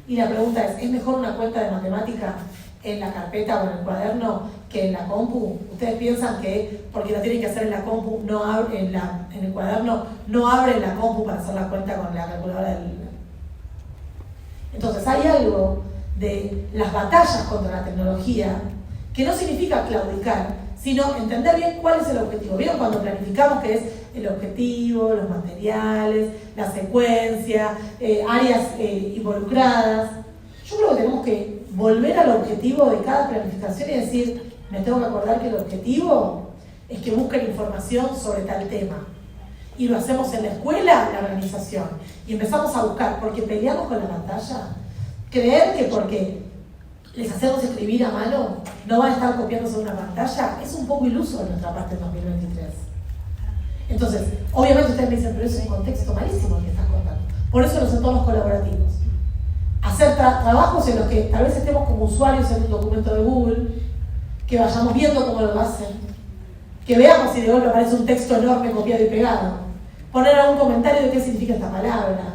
A: Y la pregunta es mejor una cuenta de matemática en la carpeta o en el cuaderno que en la compu? ¿Ustedes piensan que porque lo tienen que hacer en la compu, en el cuaderno, no abren la compu para hacer la cuenta con la calculadora del... Entonces hay algo de las batallas contra la tecnología que no significa claudicar, sino entender bien cuál es el objetivo. ¿Vieron cuando planificamos qué es el objetivo, los materiales, la secuencia, áreas involucradas? Yo creo que tenemos que volver al objetivo de cada planificación y decir, me tengo que acordar que el objetivo es que busquen información sobre tal tema. Y lo hacemos en la escuela, la organización. Y empezamos a buscar, porque peleamos con la pantalla. Creer que porque les hacemos escribir a mano no van a estar copiando sobre una pantalla es un poco iluso de nuestra parte en 2023. Entonces, obviamente ustedes me dicen, pero es un contexto malísimo el que estás contando. Por eso los entornos colaborativos. Hacer trabajos en los que tal vez estemos como usuarios en un documento de Google, que vayamos viendo cómo lo hacen, que veamos si de golpe aparece un texto enorme copiado y pegado, poner algún comentario de qué significa esta palabra,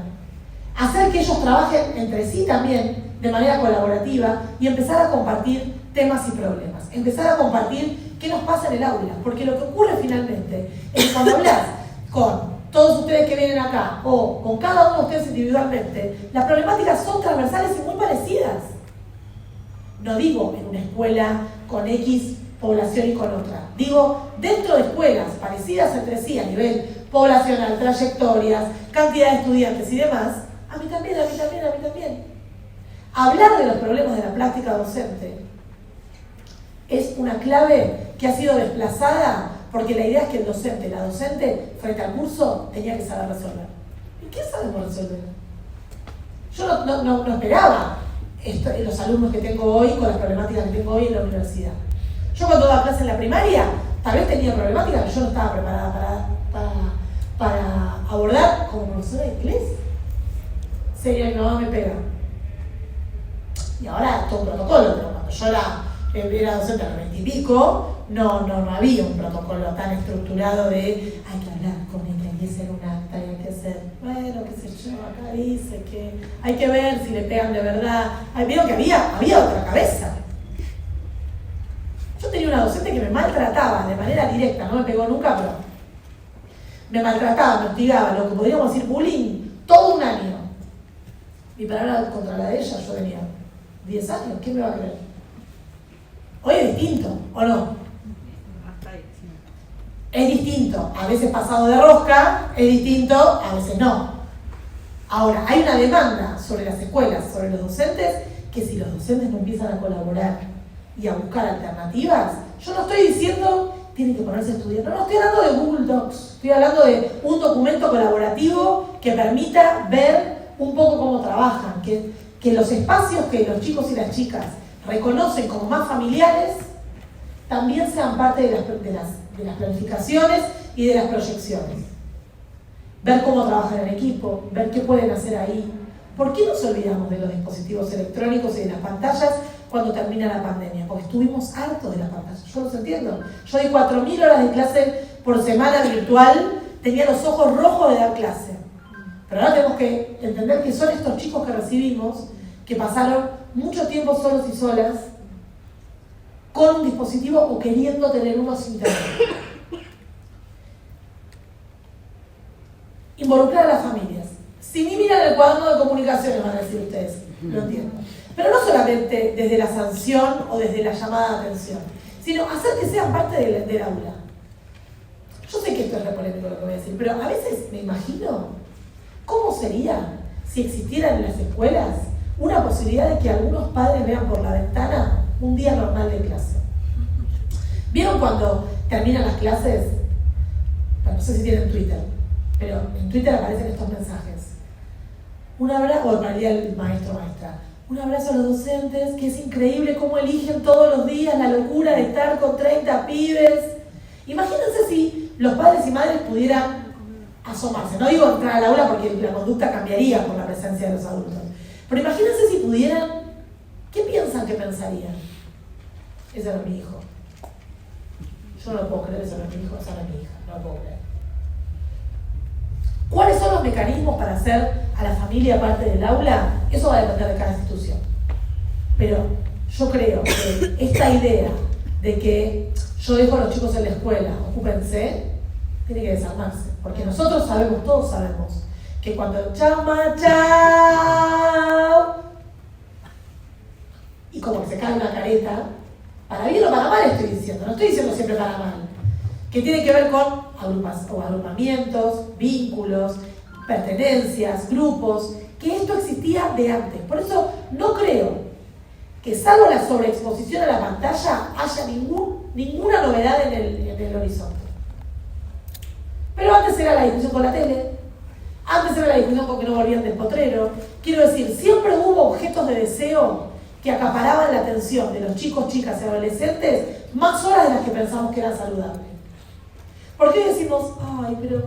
A: hacer que ellos trabajen entre sí también de manera colaborativa y empezar a compartir temas y problemas, empezar a compartir qué nos pasa en el aula, porque lo que ocurre finalmente es que cuando hablas con todos ustedes que vienen acá o con cada uno de ustedes individualmente, las problemáticas son transversales y muy parecidas. No digo en una escuela con X población y con otra, digo dentro de escuelas parecidas entre sí a nivel poblacional, trayectorias, cantidad de estudiantes y demás. A mí también. Hablar de los problemas de la práctica docente es una clave que ha sido desplazada porque la idea es que el docente, la docente, frente al curso, tenía que saber resolver. ¿Y qué sabemos resolver? Yo no esperaba los alumnos que tengo hoy con las problemáticas que tengo hoy en la universidad. Yo cuando daba clase en la primaria, tal vez tenía problemáticas que yo no estaba preparada para abordar como profesora de inglés. Sería mi mamá me pega. Y ahora todo un protocolo, pero cuando yo era docente a los 20 y pico, no había un protocolo tan estructurado de hay que hablar con ella, hay que hacer un acta, hay que hacer, bueno, qué sé yo, acá dice que hay que ver si le pegan de verdad. Vieron que había otra cabeza. Yo tenía una docente que me maltrataba de manera directa, no me pegó nunca, pero me maltrataba, me hostigaba, lo que podríamos decir bullying, todo un año. Mi palabra contra la de ella, yo tenía 10 años, ¿quién me va a creer? Hoy es distinto, ¿o no? Es distinto, a veces pasado de rosca, es distinto, a veces no. Ahora, hay una demanda sobre las escuelas, sobre los docentes, que si los docentes no empiezan a colaborar y a buscar alternativas, yo no estoy diciendo tienen que ponerse a estudiar, no estoy hablando de Google Docs, estoy hablando de un documento colaborativo que permita ver un poco cómo trabajan, que los espacios que los chicos y las chicas reconocen como más familiares también sean parte de las planificaciones y de las proyecciones. Ver cómo trabajan en equipo, ver qué pueden hacer ahí. ¿Por qué nos olvidamos de los dispositivos electrónicos y de las pantallas cuando termina la pandemia? Porque estuvimos hartos de las pantallas. Yo los entiendo. Yo di 4.000 horas de clase por semana virtual, tenía los ojos rojos de dar clase. Pero ahora tenemos que entender que son estos chicos que recibimos que pasaron mucho tiempo solos y solas con un dispositivo o queriendo tener uno sin tener. Involucrar a las familias. Si ni miran el cuaderno de comunicaciones, van a decir ustedes, lo entiendo. Pero no solamente desde la sanción o desde la llamada de atención, sino hacer que sean parte del aula. Yo sé que esto es re polémico lo que voy a decir, pero a veces me imagino cómo sería si existieran en las escuelas una posibilidad de que algunos padres vean por la ventana un día normal de clase. ¿Vieron cuando terminan las clases? Bueno, no sé si tienen Twitter, pero en Twitter aparecen estos mensajes. Un abrazo, o para el día del maestro o maestra. Un abrazo a los docentes, que es increíble cómo eligen todos los días la locura de estar con 30 pibes. Imagínense si los padres y madres pudieran asomarse. No digo entrar al aula porque la conducta cambiaría por la presencia de los adultos. Pero imagínense si pudieran, ¿qué piensan que pensarían? Ese era mi hijo. Yo no lo puedo creer, ese era mi hijo, esa era mi hija. No lo puedo creer. ¿Cuáles son los mecanismos para hacer a la familia parte del aula? Eso va a depender de cada institución. Pero yo creo que esta idea de que yo dejo a los chicos en la escuela, ocúpense, tiene que desarmarse. Porque nosotros sabemos, todos sabemos, que cuando chao, ma, chao, y como que se cae una careta, para bien o para mal estoy diciendo, no estoy diciendo siempre para mal, que tiene que ver con agrupamientos, vínculos, pertenencias, grupos, que esto existía de antes. Por eso no creo que, salvo la sobreexposición a la pantalla, haya ninguna novedad en el horizonte. Pero antes era la discusión con la tele, antes era la discusión con que no volvían del potrero. Quiero decir, siempre hubo objetos de deseo que acaparaban la atención de los chicos, chicas y adolescentes más horas de las que pensamos que eran saludables. ¿Por qué decimos, ay, pero,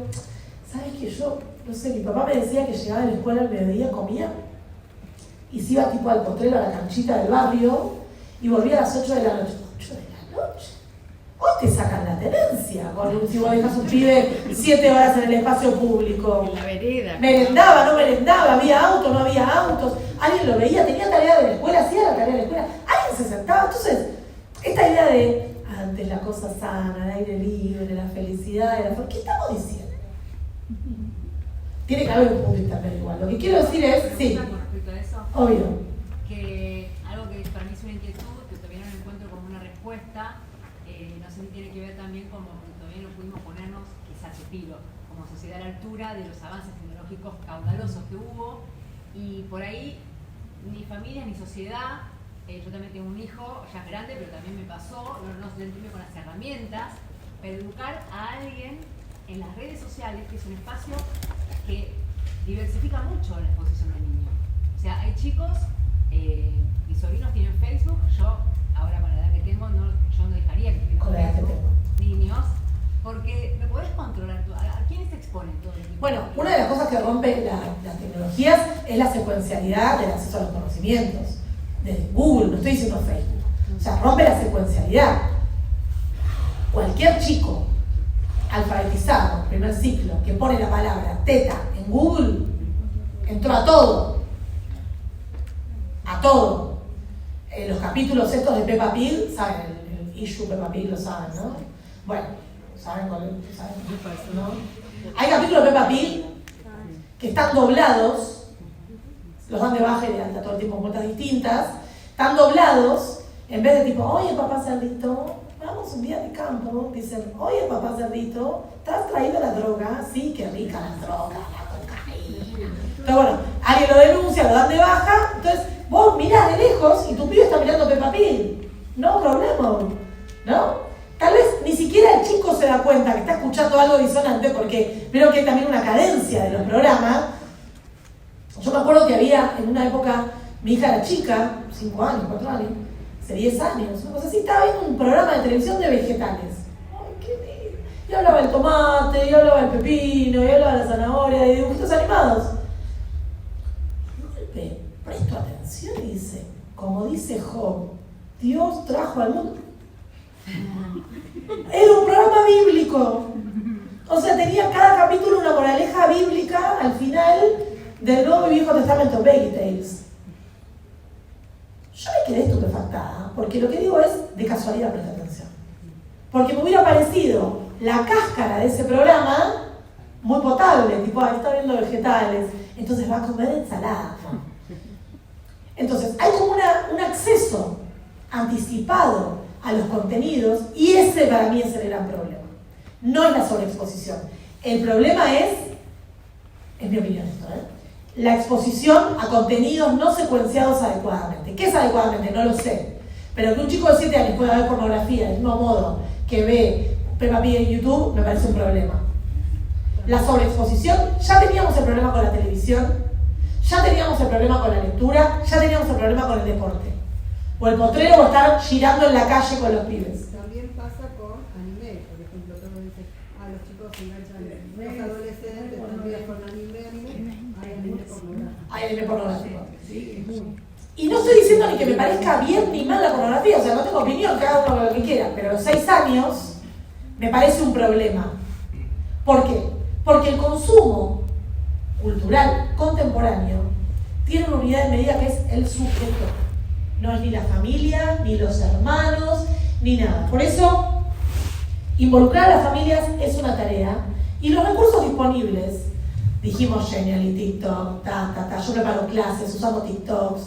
A: ¿sabes qué? Yo, no sé, mi papá me decía que llegaba de la escuela al mediodía, comía, y se iba tipo al potrero, a la canchita del barrio, y volvía a las 8 de la noche. 8 de la noche. Hoy te sacan la tenencia si vos dejas un pibe 7 horas en el espacio público.
B: En la vereda.
A: Merendaba, no merendaba, había autos, no había autos, alguien lo veía, tenía tarea de la escuela, hacía la tarea de la escuela, alguien se sentaba. Entonces, esta idea de antes la cosa sana, el aire libre, la felicidad, ¿qué estamos diciendo? Tiene que haber un punto intermedio igual. Lo que quiero decir es, sí,
E: con respecto a eso,
A: obvio.
E: que algo que para mí es una inquietud, que todavía no encuentro como una respuesta, no sé si tiene que ver también con que todavía no pudimos ponernos quizás a tiro, como sociedad a la altura de los avances tecnológicos caudalosos que hubo, y por ahí ni familia ni sociedad, yo también tengo un hijo, ya es grande, pero también me pasó, no sentirme con las herramientas para educar a alguien en las redes sociales, que es un espacio que diversifica mucho la exposición del niño. O sea, hay chicos, mis sobrinos tienen Facebook, yo ahora con la edad que tengo, yo no dejaría que tuvieran
A: Con la edad que
E: Facebook,
A: tengo.
E: niños, porque me podés controlar ¿a quiénes se exponen todo el tiempo?
A: Bueno, una de las cosas que rompe las tecnologías es la secuencialidad del acceso a los conocimientos. De Google, no estoy diciendo Facebook. O sea, rompe la secuencialidad. Cualquier chico alfabetizado, primer ciclo, que pone la palabra teta en Google, entró a todo. A todo. Los capítulos estos de Peppa Pig, ¿saben? El issue Peppa Pig lo saben, ¿no? Bueno, ¿saben cuál es? ¿Saben? ¿No? Hay capítulos de Peppa Pig que están doblados, los dan de baja y de alta todo el tiempo en vueltas distintas, están doblados, en vez de tipo, oye papá cerdito, vamos un día de campo, dicen, oye papá cerdito, ¿te has traído la droga? Sí, qué rica la droga, la cocaína. Entonces bueno, alguien lo denuncia, lo dan de baja, entonces vos mirás de lejos y tu pibe está mirando Peppa Pig, no problema, ¿no? Tal vez ni siquiera el chico se da cuenta que está escuchando algo disonante, porque veo que hay también una cadencia de los programas. Yo me acuerdo que había en una época, mi hija era chica, 5 años, 4 años, hace 10 años, una cosa así, estaba viendo un programa de televisión de vegetales. Ay, qué lindo. Y hablaba del tomate, y hablaba del pepino, y hablaba de la zanahoria, de dibujitos animados. Y de golpe, presto atención y dice, como dice Job, Dios trajo al mundo. Era un programa bíblico. O sea, tenía cada capítulo una moraleja bíblica al final del Nuevo y Viejo Testamento, Veggie Tales. Yo me quedé estupefactada, porque lo que digo es, de casualidad presta atención. Porque me hubiera parecido la cáscara de ese programa muy potable, tipo, está viendo vegetales, entonces va a comer ensalada. Entonces, hay como un acceso anticipado a los contenidos, y ese para mí es el gran problema. No es la sobreexposición. El problema es mi opinión esto, la exposición a contenidos no secuenciados adecuadamente. ¿Qué es adecuadamente? No lo sé. Pero que un chico de 7 años pueda ver pornografía del mismo modo que ve Peppa Pig en YouTube, me parece un problema. La sobreexposición, ya teníamos el problema con la televisión, ya teníamos el problema con la lectura, ya teníamos el problema con el deporte. O el potrero o estar girando en la calle con los pibes.
C: También pasa con anime, por ejemplo, todo dice, los chicos se enganchan, los adolescentes también con anime, hay anime pornográfico.
A: Hay anime pornográfico. Y no estoy diciendo ni que me parezca bien ni mal la pornografía, o sea, no tengo opinión, cada uno lo que quiera, pero a los 6 años me parece un problema. ¿Por qué? Porque el consumo cultural contemporáneo tiene una unidad de medida que es el sujeto. No es ni la familia, ni los hermanos, ni nada. Por eso, involucrar a las familias es una tarea. Y los recursos disponibles, dijimos Genially, TikTok, yo preparo clases, usamos TikToks.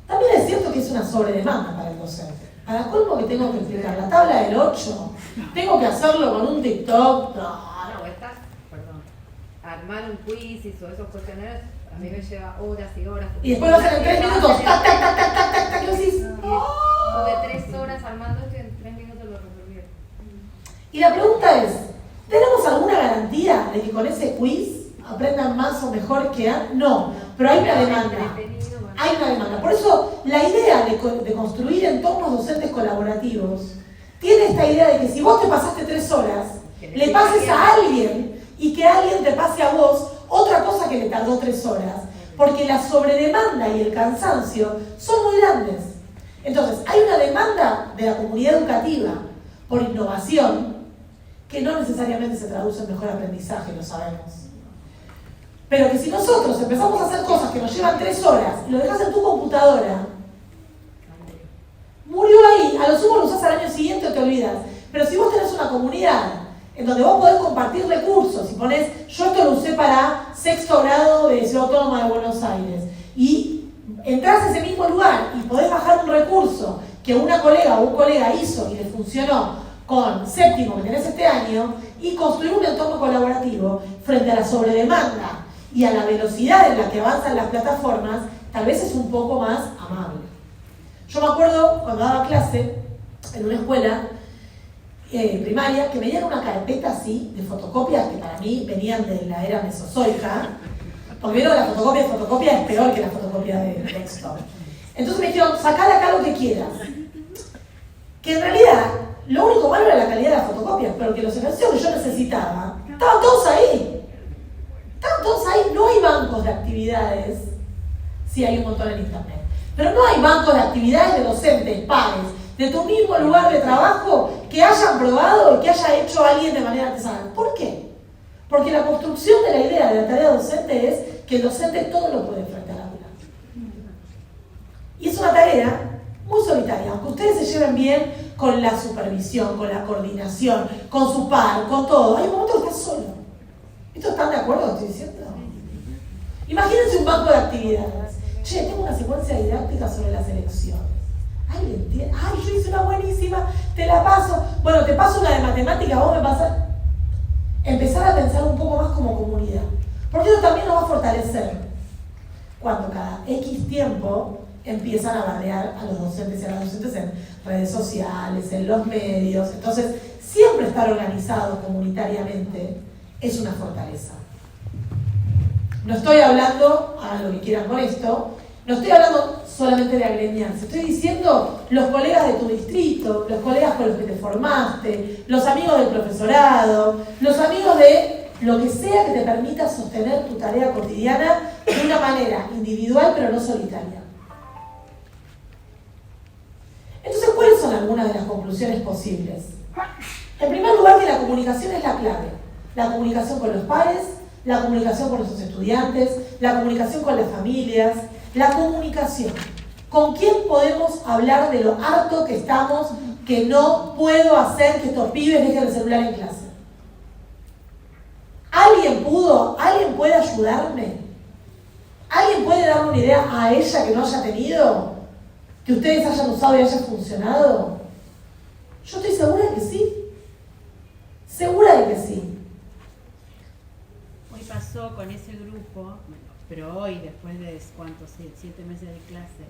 A: También es cierto que es una sobredemanda para el docente. Para colmo que tengo que explicar la tabla del 8, tengo que hacerlo con un TikTok.
F: No, armar un quiz y todos esos cuestionarios, a mí me lleva horas y horas.
A: Y después lo hacen en 3 minutos, tac, tac, tac, tac, tac, tac, tac, y decís,
F: Tuve 3 horas armando esto y en 3 minutos lo resolví.
A: Y la pregunta es, ¿tenemos alguna garantía de que con ese quiz aprendan más o mejor que antes? No, pero hay una demanda. Hay una demanda. Por eso la idea de construir entornos docentes colaborativos tiene esta idea de que si vos te pasaste 3 horas, le pases a alguien y que alguien te pase a vos otra cosa que le tardó 3 horas. Porque la sobredemanda y el cansancio son muy grandes. Entonces, hay una demanda de la comunidad educativa por innovación que no necesariamente se traduce en mejor aprendizaje, lo sabemos. Pero que si nosotros empezamos a hacer cosas que nos llevan 3 horas y lo dejas en tu computadora, murió ahí, a lo sumo lo usás al año siguiente o te olvidas. Pero si vos tenés una comunidad en donde vos podés compartir recursos y ponés, yo esto lo usé para 6º grado de Ciudad Autónoma de Buenos Aires, y entrás a ese mismo lugar y podés bajar un recurso que una colega o un colega hizo y le funcionó con 7º que tenés este año, y construir un entorno colaborativo frente a la sobredemanda y a la velocidad en la que avanzan las plataformas, tal vez es un poco más amable. Yo me acuerdo cuando daba clase en una escuela primaria que me dieron una carpeta así de fotocopias que para mí venían de la era mesozoica, porque vieron la fotocopia es peor que la fotocopia de texto. Entonces me dijeron, sacad acá lo que quieras. Que en realidad lo único malo era la calidad de las fotocopias, pero que los ejercicios que yo necesitaba estaban todos ahí. Estaban todos ahí. No hay bancos de actividades, sí hay un montón en internet, pero no hay bancos de actividades de docentes, pares, de tu mismo lugar de trabajo que hayan probado y que haya hecho alguien de manera artesanal. ¿Por qué? Porque la construcción de la idea de la tarea docente es que el docente todo lo puede frente al aula. Y es una tarea muy solitaria, aunque ustedes se lleven bien con la supervisión, con la coordinación, con su par, con todo. Hay un momento que estás solo. ¿Estos están de acuerdo con lo que estoy diciendo? Imagínense un banco de actividades. Che, tengo una secuencia didáctica sobre las elecciones. ¿Alguien entiende? Ay, yo hice una buenísima, te la paso. Bueno, te paso una de matemática, vos me pasas. Empezar a pensar un poco más como comunidad. Porque eso también nos va a fortalecer. Cuando cada X tiempo empiezan a bardear a los docentes y a las docentes en redes sociales, en los medios. Entonces, siempre estar organizados comunitariamente es una fortaleza. No estoy hablando, hagan lo que quieran con esto, no estoy hablando solamente de agremiarse, estoy diciendo los colegas de tu distrito, los colegas con los que te formaste, los amigos del profesorado, los amigos de lo que sea que te permita sostener tu tarea cotidiana de una manera individual pero no solitaria. Entonces, ¿cuáles son algunas de las conclusiones posibles? En primer lugar, que la comunicación es la clave. La comunicación con los pares, la comunicación con nuestros estudiantes, la comunicación con las familias, la comunicación. ¿Con quién podemos hablar de lo harto que estamos, que no puedo hacer que estos pibes dejen el celular en clase? ¿Alguien puede ayudarme? ¿Alguien puede darme una idea a ella que no haya tenido? ¿Que ustedes hayan usado y haya funcionado? Yo estoy segura de que sí. Segura de que sí.
B: Hoy pasó con ese grupo, pero hoy, después de 7 meses de clase,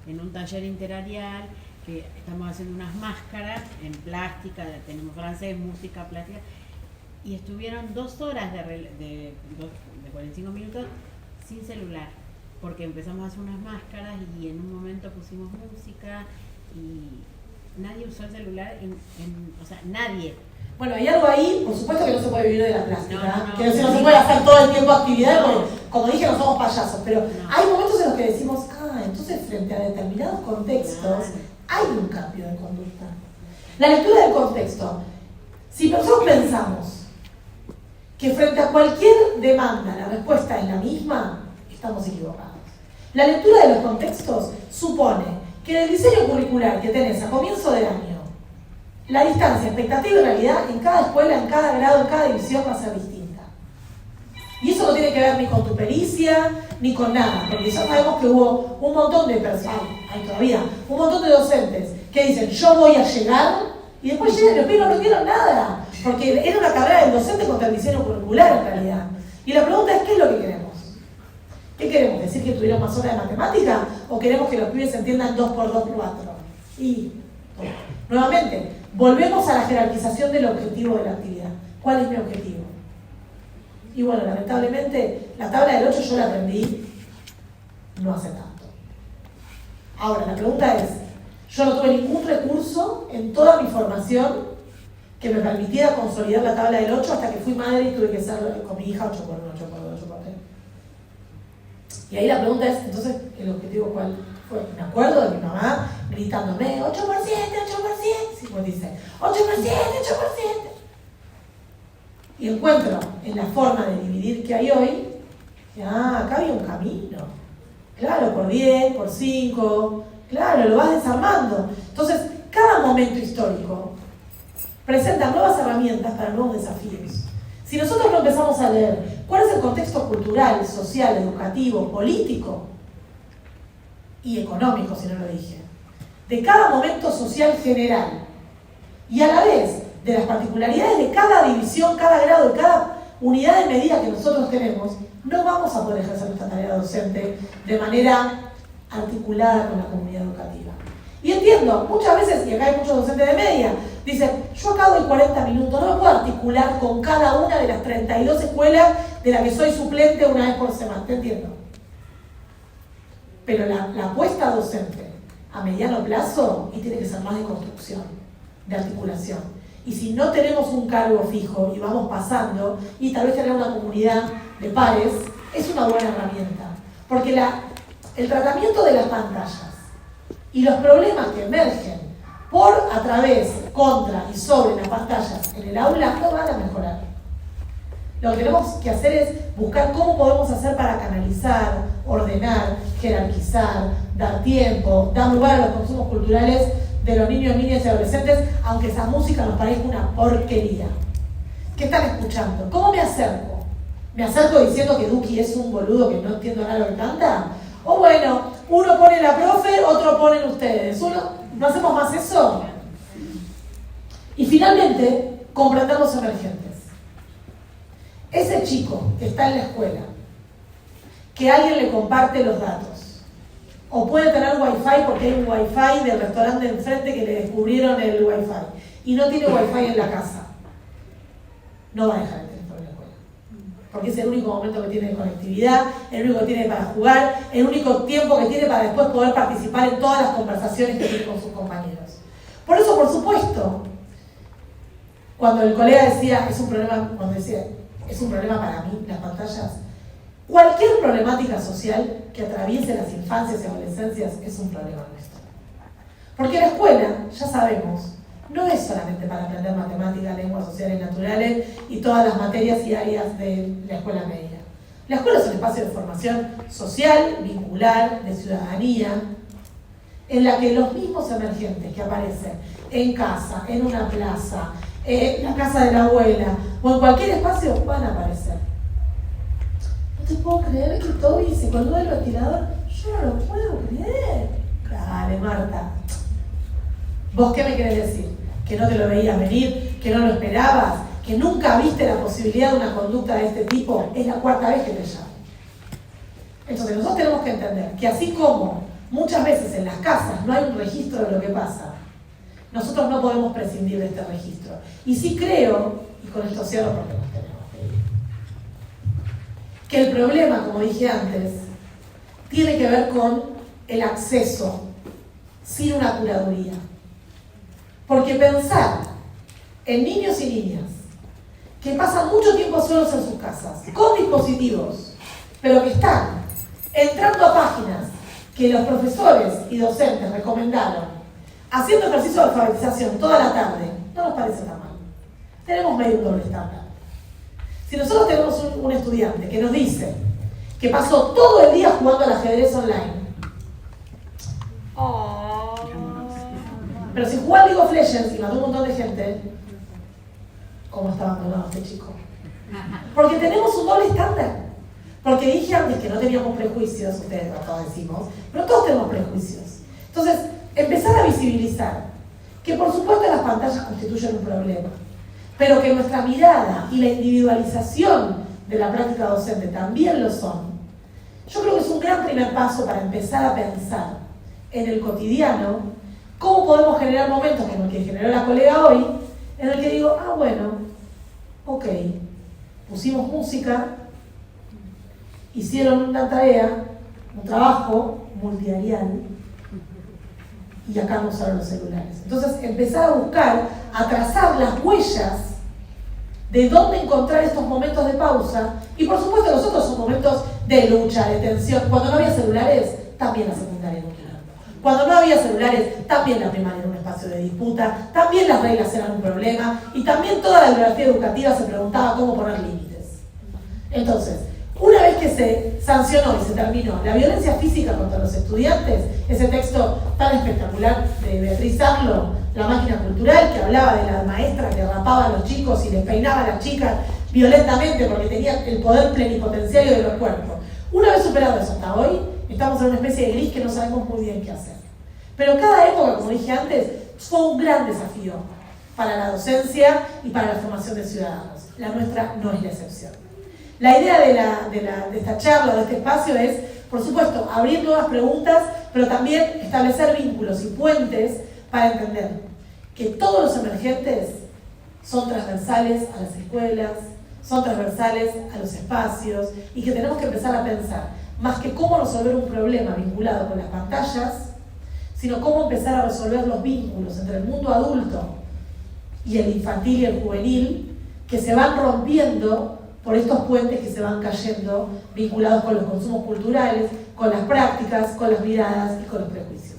B: en un taller interarial, que estamos haciendo unas máscaras en plástica, tenemos francés, música, plástica, y estuvieron 2 horas de 45 minutos sin celular, porque empezamos a hacer unas máscaras y en un momento pusimos música y nadie usó el celular, o sea, nadie.
A: Bueno, hay algo ahí, por supuesto que no se puede vivir de la plástica,
B: No,
A: que no se puede hacer todo el tiempo actividad, porque, como dije, no somos payasos, pero hay momentos en los que decimos, entonces frente a determinados contextos hay un cambio de conducta. La lectura del contexto. Si nosotros pensamos que frente a cualquier demanda la respuesta es la misma, estamos equivocados. La lectura de los contextos supone que en el diseño curricular que tenés a comienzo del año, la distancia, expectativa y realidad en cada escuela, en cada grado, en cada división va a ser distinta. Y eso no tiene que ver ni con tu pericia, ni con nada, porque ya sabemos que hubo un montón de personas, hay todavía, un montón de docentes que dicen, yo voy a llegar, y después llegan y los pibes no aprendieron nada, porque era una carrera del docente contra el diseño curricular en realidad. Y la pregunta es, ¿qué es lo que queremos? ¿Qué queremos? ¿Decir que tuvieron más horas de matemática? ¿O queremos que los pibes entiendan 2 por 2, 4? Y, nuevamente, volvemos a la jerarquización del objetivo de la actividad. ¿Cuál es mi objetivo? Y bueno, lamentablemente, la tabla del 8 yo la aprendí no hace tanto. Ahora, la pregunta es, yo no tuve ningún recurso en toda mi formación que me permitiera consolidar la tabla del 8 hasta que fui madre y tuve que ser con mi hija 8 por 1, 8 por 2, 8 por 3. Y ahí la pregunta es, entonces, ¿el objetivo cuál fue? Me acuerdo de mi mamá gritándome, 8 por 7, 8 por 7, sí, pues dice, 8 por 7, 8 por 7. Y encuentro en la forma de dividir que hay hoy, acá había un camino. Claro, por 10, por 5, claro, lo vas desarmando. Entonces, cada momento histórico presenta nuevas herramientas para nuevos desafíos. Si nosotros no empezamos a leer cuál es el contexto cultural, social, educativo, político y económico, si no lo dije, de cada momento social general, y a la vez de las particularidades de cada división, cada grado, de cada unidad de medida que nosotros tenemos, no vamos a poder ejercer nuestra tarea docente de manera articulada con la comunidad educativa. Y entiendo, muchas veces, y acá hay muchos docentes de media, dicen, yo acá doy 40 minutos, no me puedo articular con cada una de las 32 escuelas de las que soy suplente una vez por semana, te entiendo. Pero la apuesta docente a mediano plazo, y tiene que ser más de construcción, de articulación. Y si no tenemos un cargo fijo y vamos pasando, y tal vez tener una comunidad de pares, es una buena herramienta. Porque el tratamiento de las pantallas y los problemas que emergen a través, contra y sobre las pantallas en el aula no van a mejorar. Lo que tenemos que hacer es buscar cómo podemos hacer para canalizar, ordenar, jerarquizar, dar tiempo, dar lugar a los consumos culturales de los niños, niñas y adolescentes, aunque esa música nos parezca una porquería. ¿Qué están escuchando? ¿Cómo me acerco? ¿Me acerco diciendo que Duki es un boludo que no entiendo nada de lo que canta? O bueno, uno pone la profe, otro ponen ustedes. ¿No hacemos más eso? Y finalmente, comprender los emergentes. Ese chico que está en la escuela, que alguien le comparte los datos, o puede tener wifi porque hay un wifi del restaurante de enfrente que le descubrieron el wifi, y no tiene wifi en la casa, no va a dejar el teléfono en la escuela. Porque es el único momento que tiene de conectividad, el único que tiene para jugar, el único tiempo que tiene para después poder participar en todas las conversaciones que tiene con sus compañeros. Por eso, por supuesto, cuando el colega decía, es un problema para mí, las pantallas, cualquier problemática social que atraviese las infancias y adolescencias es un problema nuestro. Porque la escuela, ya sabemos, no es solamente para aprender matemáticas, lenguas sociales naturales y todas las materias y áreas de la escuela media. La escuela es un espacio de formación social, vincular, de ciudadanía, en la que los mismos emergentes que aparecen en casa, en una plaza, en la casa de la abuela o en cualquier espacio van a aparecer. No te puedo creer que Toby se colgó del ventilador. Yo no lo puedo creer. Dale, Marta. ¿Vos qué me querés decir? ¿Que no te lo veías venir? ¿Que no lo esperabas? ¿Que nunca viste la posibilidad de una conducta de este tipo? Es la 4ª vez que te llamo. Entonces nosotros tenemos que entender que así como muchas veces en las casas no hay un registro de lo que pasa, nosotros no podemos prescindir de este registro. Y sí creo, y con esto cierro porque nos tenemos que ir, que el problema, como dije antes, tiene que ver con el acceso sin una curaduría. Porque pensar en niños y niñas que pasan mucho tiempo solos en sus casas, con dispositivos, pero que están entrando a páginas que los profesores y docentes recomendaron, haciendo ejercicio de alfabetización toda la tarde, no nos parece tan mal. Tenemos medio un doble estándar. Si nosotros tenemos un estudiante que nos dice que pasó todo el día jugando al ajedrez online, pero si jugó al League of Legends y mató un montón de gente, ¿cómo está abandonado este chico? Porque tenemos un doble estándar. Porque dije antes que no teníamos prejuicios, ustedes todos decimos, pero todos tenemos prejuicios. Entonces, empezar a visibilizar que por supuesto las pantallas constituyen un problema, pero que nuestra mirada y la individualización de la práctica docente también lo son. Yo creo que es un gran primer paso para empezar a pensar en el cotidiano cómo podemos generar momentos como el que generó la colega hoy, en el que digo, bueno, ok, pusimos música, hicieron una tarea, un trabajo multiarial, y acá no usaron los celulares. Entonces, empezar a buscar, a trazar las huellas de dónde encontrar estos momentos de pausa, y por supuesto los otros son momentos de lucha, de tensión. Cuando no había celulares, también la secundaria era un quilombo. Cuando no había celulares, también la primaria era un espacio de disputa, también las reglas eran un problema, y también toda la bibliografía educativa se preguntaba cómo poner límites. Entonces, una vez que se sancionó y se terminó la violencia física contra los estudiantes, ese texto tan espectacular de Beatriz Arlo, La máquina cultural, que hablaba de la maestra que rapaba a los chicos y les peinaba a las chicas violentamente porque tenía el poder plenipotenciario de los cuerpos. Una vez superado eso hasta hoy, estamos en una especie de gris que no sabemos muy bien qué hacer. Pero cada época, como dije antes, fue un gran desafío para la docencia y para la formación de ciudadanos. La nuestra no es la excepción. La idea de esta charla, de este espacio, es, por supuesto, abrir nuevas preguntas, pero también establecer vínculos y puentes para entender que todos los emergentes son transversales a las escuelas, son transversales a los espacios, y que tenemos que empezar a pensar, más que cómo resolver un problema vinculado con las pantallas, sino cómo empezar a resolver los vínculos entre el mundo adulto y el infantil y el juvenil, que se van rompiendo por estos puentes que se van cayendo vinculados con los consumos culturales, con las prácticas, con las miradas y con los prejuicios.